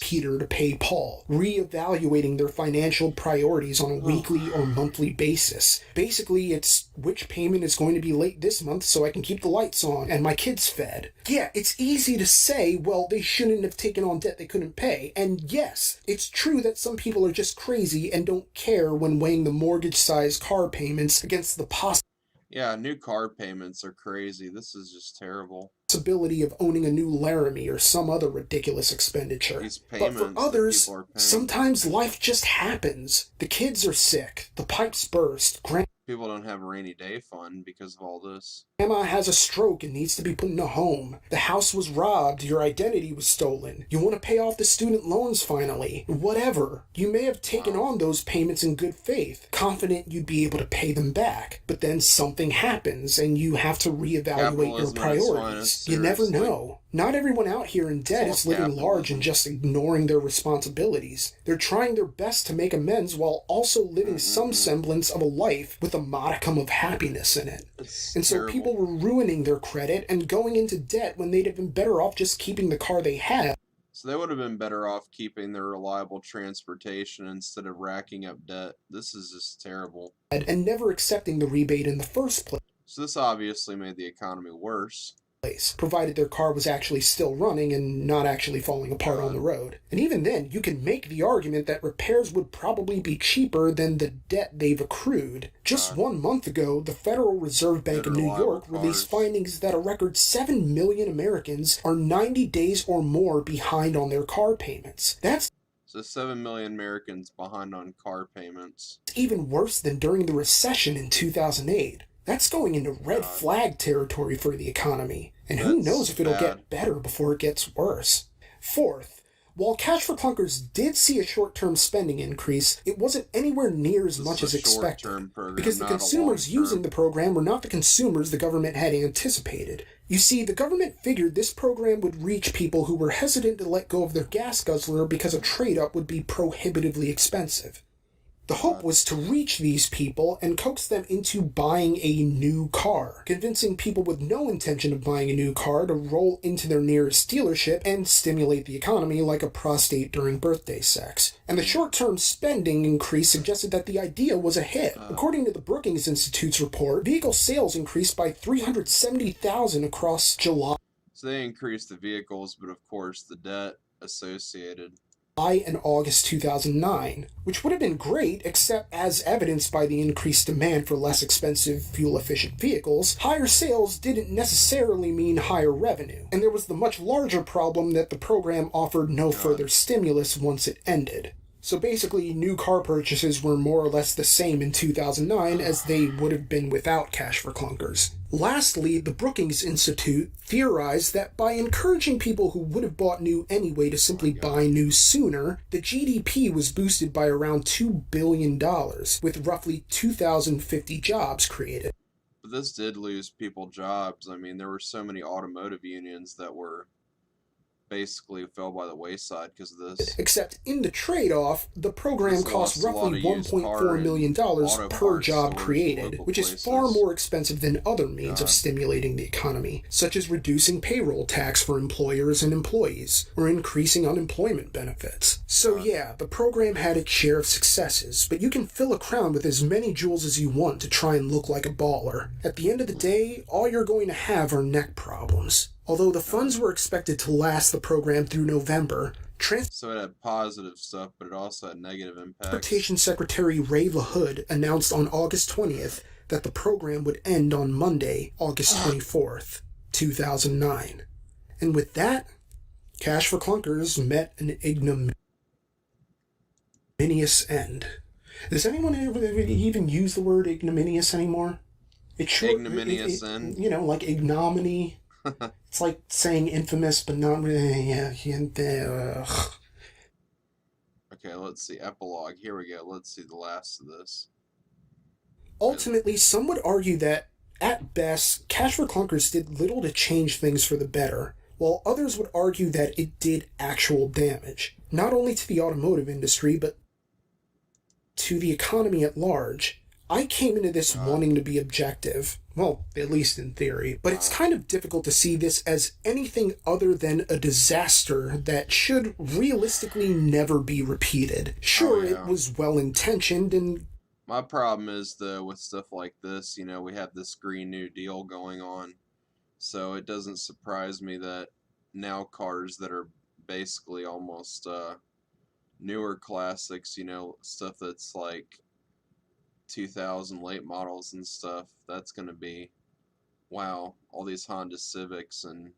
Peter to pay Paul, reevaluating their financial priorities on a weekly or monthly basis. Basically, it's which payment is going to be late this month so I can keep the lights on and my kids fed. Yeah, it's easy to say, well, they shouldn't have taken on debt they couldn't pay. And yes, it's true that some people are just crazy and don't care when weighing the mortgage-sized car payments against the Yeah, new car payments are crazy. This is just terrible. possibility of owning a new Laramie or some other ridiculous expenditure. But for others, sometimes life just happens. The kids are sick, the pipes burst, People don't have a rainy day fund because of all this. Grandma has a stroke and needs to be put in a home. The house was robbed, your identity was stolen. You want to pay off the student loans finally. Whatever. You may have taken on those payments in good faith, confident you'd be able to pay them back. But then something happens and you have to reevaluate your priorities. You never know. Not everyone out here in debt is living large and just ignoring their responsibilities. They're trying their best to make amends while also living some semblance of a life with a modicum of happiness in it. And so people were ruining their credit and going into debt when they'd have been better off just keeping the car they had. So they would have been better off keeping their reliable transportation instead of racking up debt. This is just terrible. And never accepting the rebate in the first place. So this obviously made the economy worse. Provided their car was actually still running and not actually falling apart on the road. And even then, you can make the argument that repairs would probably be cheaper than the debt they've accrued. Just 1 month ago, the Federal Reserve Bank of New York released findings that a record 7 million Americans are 90 days or more behind on their car payments. That's So 7 million Americans behind on car payments. even worse than during the recession in 2008. That's going into red flag territory for the economy, and who knows if it'll get better before it gets worse. Fourth, while Cash for Clunkers did see a short-term spending increase, it wasn't anywhere near as much as expected, because the consumers using the program were not the consumers the government had anticipated. You see, the government figured this program would reach people who were hesitant to let go of their gas guzzler because a trade-up would be prohibitively expensive. The hope God. was to reach these people and coax them into buying a new car, convincing people with no intention of buying a new car to roll into their nearest dealership and stimulate the economy like a prostate during birthday sex. And the short-term spending increase suggested that the idea was a hit. According to the Brookings Institute's report, vehicle sales increased by 370,000 across July So they increased the vehicles, but of course the debt associated. and August 2009, which would have been great except as evidenced by the increased demand for less expensive, fuel-efficient vehicles, higher sales didn't necessarily mean higher revenue. And there was the much larger problem that the program offered no further stimulus once it ended. So basically, new car purchases were more or less the same in 2009 as they would have been without Cash for Clunkers. Lastly, the Brookings Institute theorized that by encouraging people who would have bought new anyway to simply buy new sooner, the GDP was boosted by around $2 billion, with roughly 2,050 jobs created. But this did lose people jobs. I mean, there were so many automotive unions that were basically fell by the wayside because of this. Except in the trade-off, the program cost roughly $1.4 million per job created, which is far more expensive than other means of stimulating the economy, such as reducing payroll tax for employers and employees, or increasing unemployment benefits. So yeah, the program had its share of successes, but you can fill a crown with as many jewels as you want to try and look like a baller. At the end of the day, all you're going to have are neck problems. Although the funds were expected to last the program through November, So it had positive stuff, but it also had negative impacts. Transportation Secretary Ray LaHood announced on August 20th that the program would end on Monday, August 24th, 2009. And with that, Cash for Clunkers met an ignominious end. Does anyone ever even use the word ignominious anymore? It's short, Ignominious end? You know, like ignominy. It's like saying infamous, but not really. Okay, let's see. Epilogue. Here we go. Let's see the last of this. Ultimately, some would argue that, at best, Cash for Clunkers did little to change things for the better, while others would argue that it did actual damage, not only to the automotive industry, but to the economy at large. I came into this wanting to be objective, well, at least in theory, but it's kind of difficult to see this as anything other than a disaster that should realistically never be repeated. Sure, it was well-intentioned and... My problem is, though, with stuff like this, you know, we have this Green New Deal going on, so it doesn't surprise me that now cars that are basically almost newer classics, you know, stuff that's like 2000 late models and stuff, that's going to be, wow, all these Honda Civics and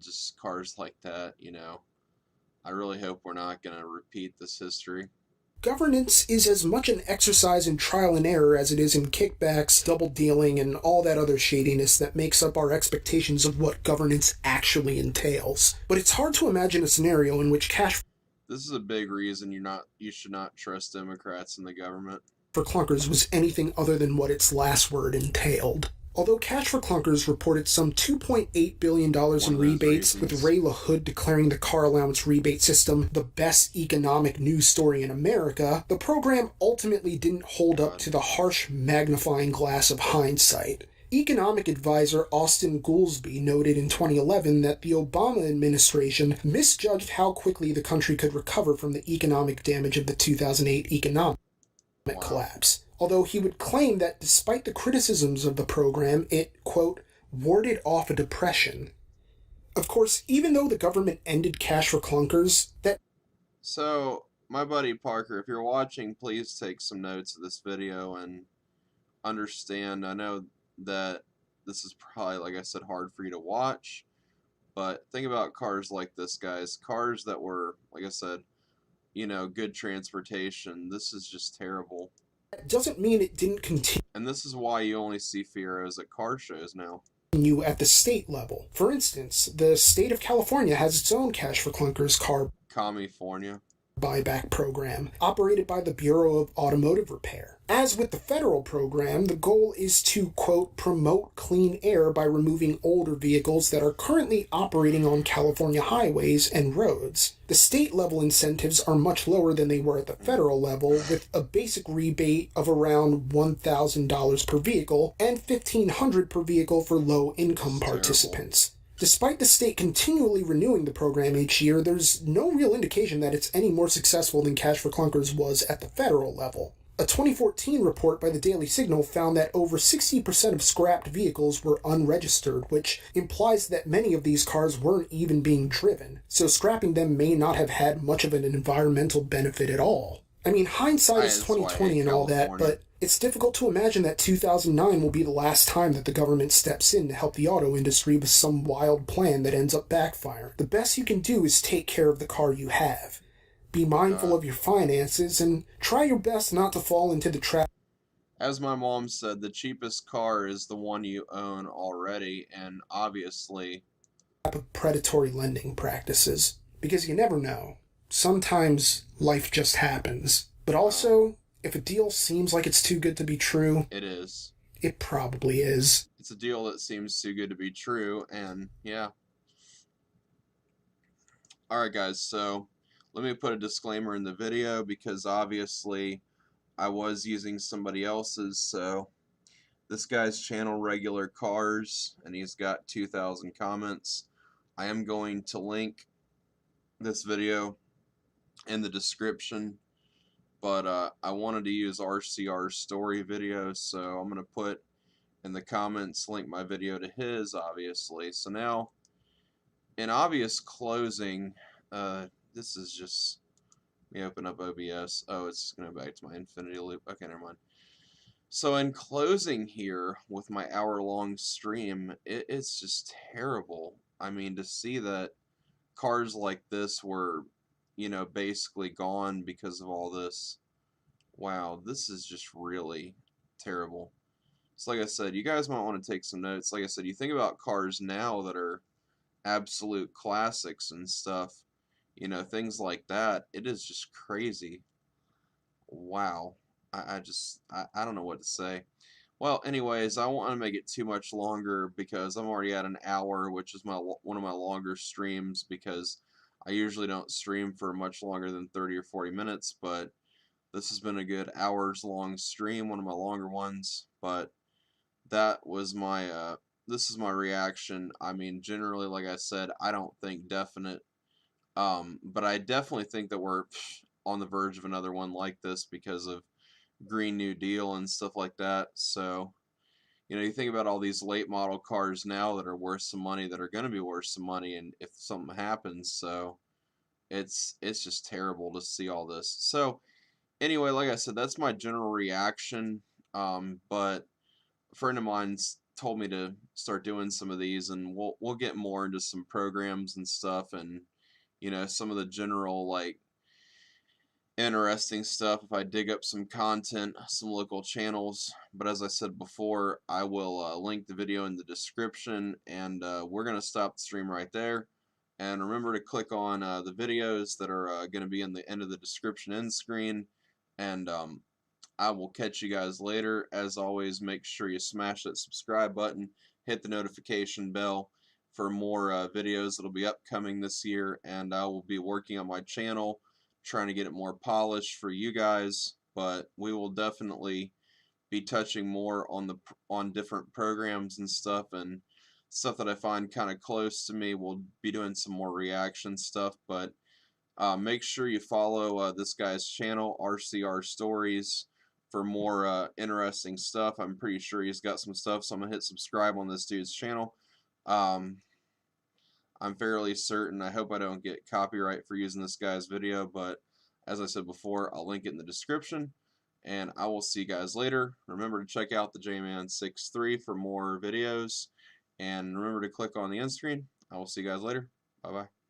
just cars like that, you know. I really hope we're not going to repeat this history. Governance is as much an exercise in trial and error as it is in kickbacks, double dealing, and all that other shadiness that makes up our expectations of what governance actually entails. But it's hard to imagine a scenario in which Cash This is a big reason you should not trust Democrats in the government. for Clunkers was anything other than what its last word entailed. Although Cash for Clunkers reported some $2.8 billion in rebates, with Ray LaHood declaring the car allowance rebate system the best economic news story in America, the program ultimately didn't hold up to the harsh magnifying glass of hindsight. Economic advisor Austin Goolsbee noted in 2011 that the Obama administration misjudged how quickly the country could recover from the economic damage of the 2008 economic collapse. Although he would claim that despite the criticisms of the program, it, quote, warded off a depression. Of course, even though the government ended Cash for Clunkers, that... So, my buddy Parker, if you're watching, please take some notes of this video and understand. I know that this is probably, like I said, hard for you to watch, but think about cars like this, guys. Cars that were, like I said, you know, good transportation. This is just terrible. doesn't mean it didn't continue. And this is why you only see Fieros at car shows now. At the state level. For instance, the state of California has its own Cash for Clunkers car California. buyback program operated by the Bureau of Automotive Repair. As with the federal program, the goal is to, quote, promote clean air by removing older vehicles that are currently operating on California highways and roads. The state level incentives are much lower than they were at the federal level, with a basic rebate of around $1,000 per vehicle and $1,500 per vehicle for low income participants. Despite the state continually renewing the program each year, there's no real indication that it's any more successful than Cash for Clunkers was at the federal level. A 2014 report by the Daily Signal found that over 60% of scrapped vehicles were unregistered, which implies that many of these cars weren't even being driven, so scrapping them may not have had much of an environmental benefit at all. I mean, hindsight is That's why I 2020 hate and all that, California. but it's difficult to imagine that 2009 will be the last time that the government steps in to help the auto industry with some wild plan that ends up backfiring. The best you can do is take care of the car you have. Be mindful of your finances and try your best not to fall into the trap As my mom said, the cheapest car is the one you own already, and obviously, of predatory lending practices. Because you never know. Sometimes life just happens. But also, if a deal seems like it's too good to be true, it is. it probably is. It's a deal that seems too good to be true, and yeah. Alright guys, so let me put a disclaimer in the video because obviously I was using somebody else's, so this guy's channel, Regular Cars, and he's got 2,000 comments. I am going to link this video in the description, but I wanted to use RCR's story video, so I'm going to put in the comments, link my video to his, obviously. So now, in obvious closing, this is just me open up OBS. Oh, it's just going to go back to my infinity loop. Okay, never mind. So in closing here with my hour-long stream, it's just terrible. I mean, to see that cars like this were, basically gone because of all this. Wow, this is just really terrible. So like I said, you guys might want to take some notes. Like I said, you think about cars now that are absolute classics and stuff, things like that. It is just crazy. Wow. I don't know what to say. Well, anyways, I don't want to make it too much longer because I'm already at an hour, which is one of my longer streams because I usually don't stream for much longer than 30 or 40 minutes, but this has been a good hours long stream, one of my longer ones, but that was my this is my reaction. I mean, generally, like I said, I don't think definite, but I definitely think that we're on the verge of another one like this because of Green New Deal and stuff like that. So, you think about all these late model cars now that are worth some money, that are going to be worth some money, and if something happens, so it's just terrible to see all this. So, anyway, like I said, that's my general reaction. But a friend of mine's told me to start doing some of these, and we'll get more into some programs and stuff, and some of the general like interesting stuff if I dig up some content, some local channels. But as I said before, I will link the video in the description, and we're gonna stop the stream right there. And remember to click on the videos that are going to be in the end of the description end screen, and I will catch you guys later. As always, make sure you smash that subscribe button, hit the notification bell for more videos that'll be upcoming this year, and I will be working on my channel, trying to get it more polished for you guys, but we will definitely be touching more on different programs and stuff that I find kind of close to me. We'll be doing some more reaction stuff, but make sure you follow this guy's channel, RCR Stories, for more interesting stuff. I'm pretty sure he's got some stuff, so I'm going to hit subscribe on this dude's channel. Um, I'm fairly certain, I hope I don't get copyright for using this guy's video, but as I said before, I'll link it in the description, and I will see you guys later. Remember to check out the JMan63 for more videos, and remember to click on the end screen. I will see you guys later. Bye-bye.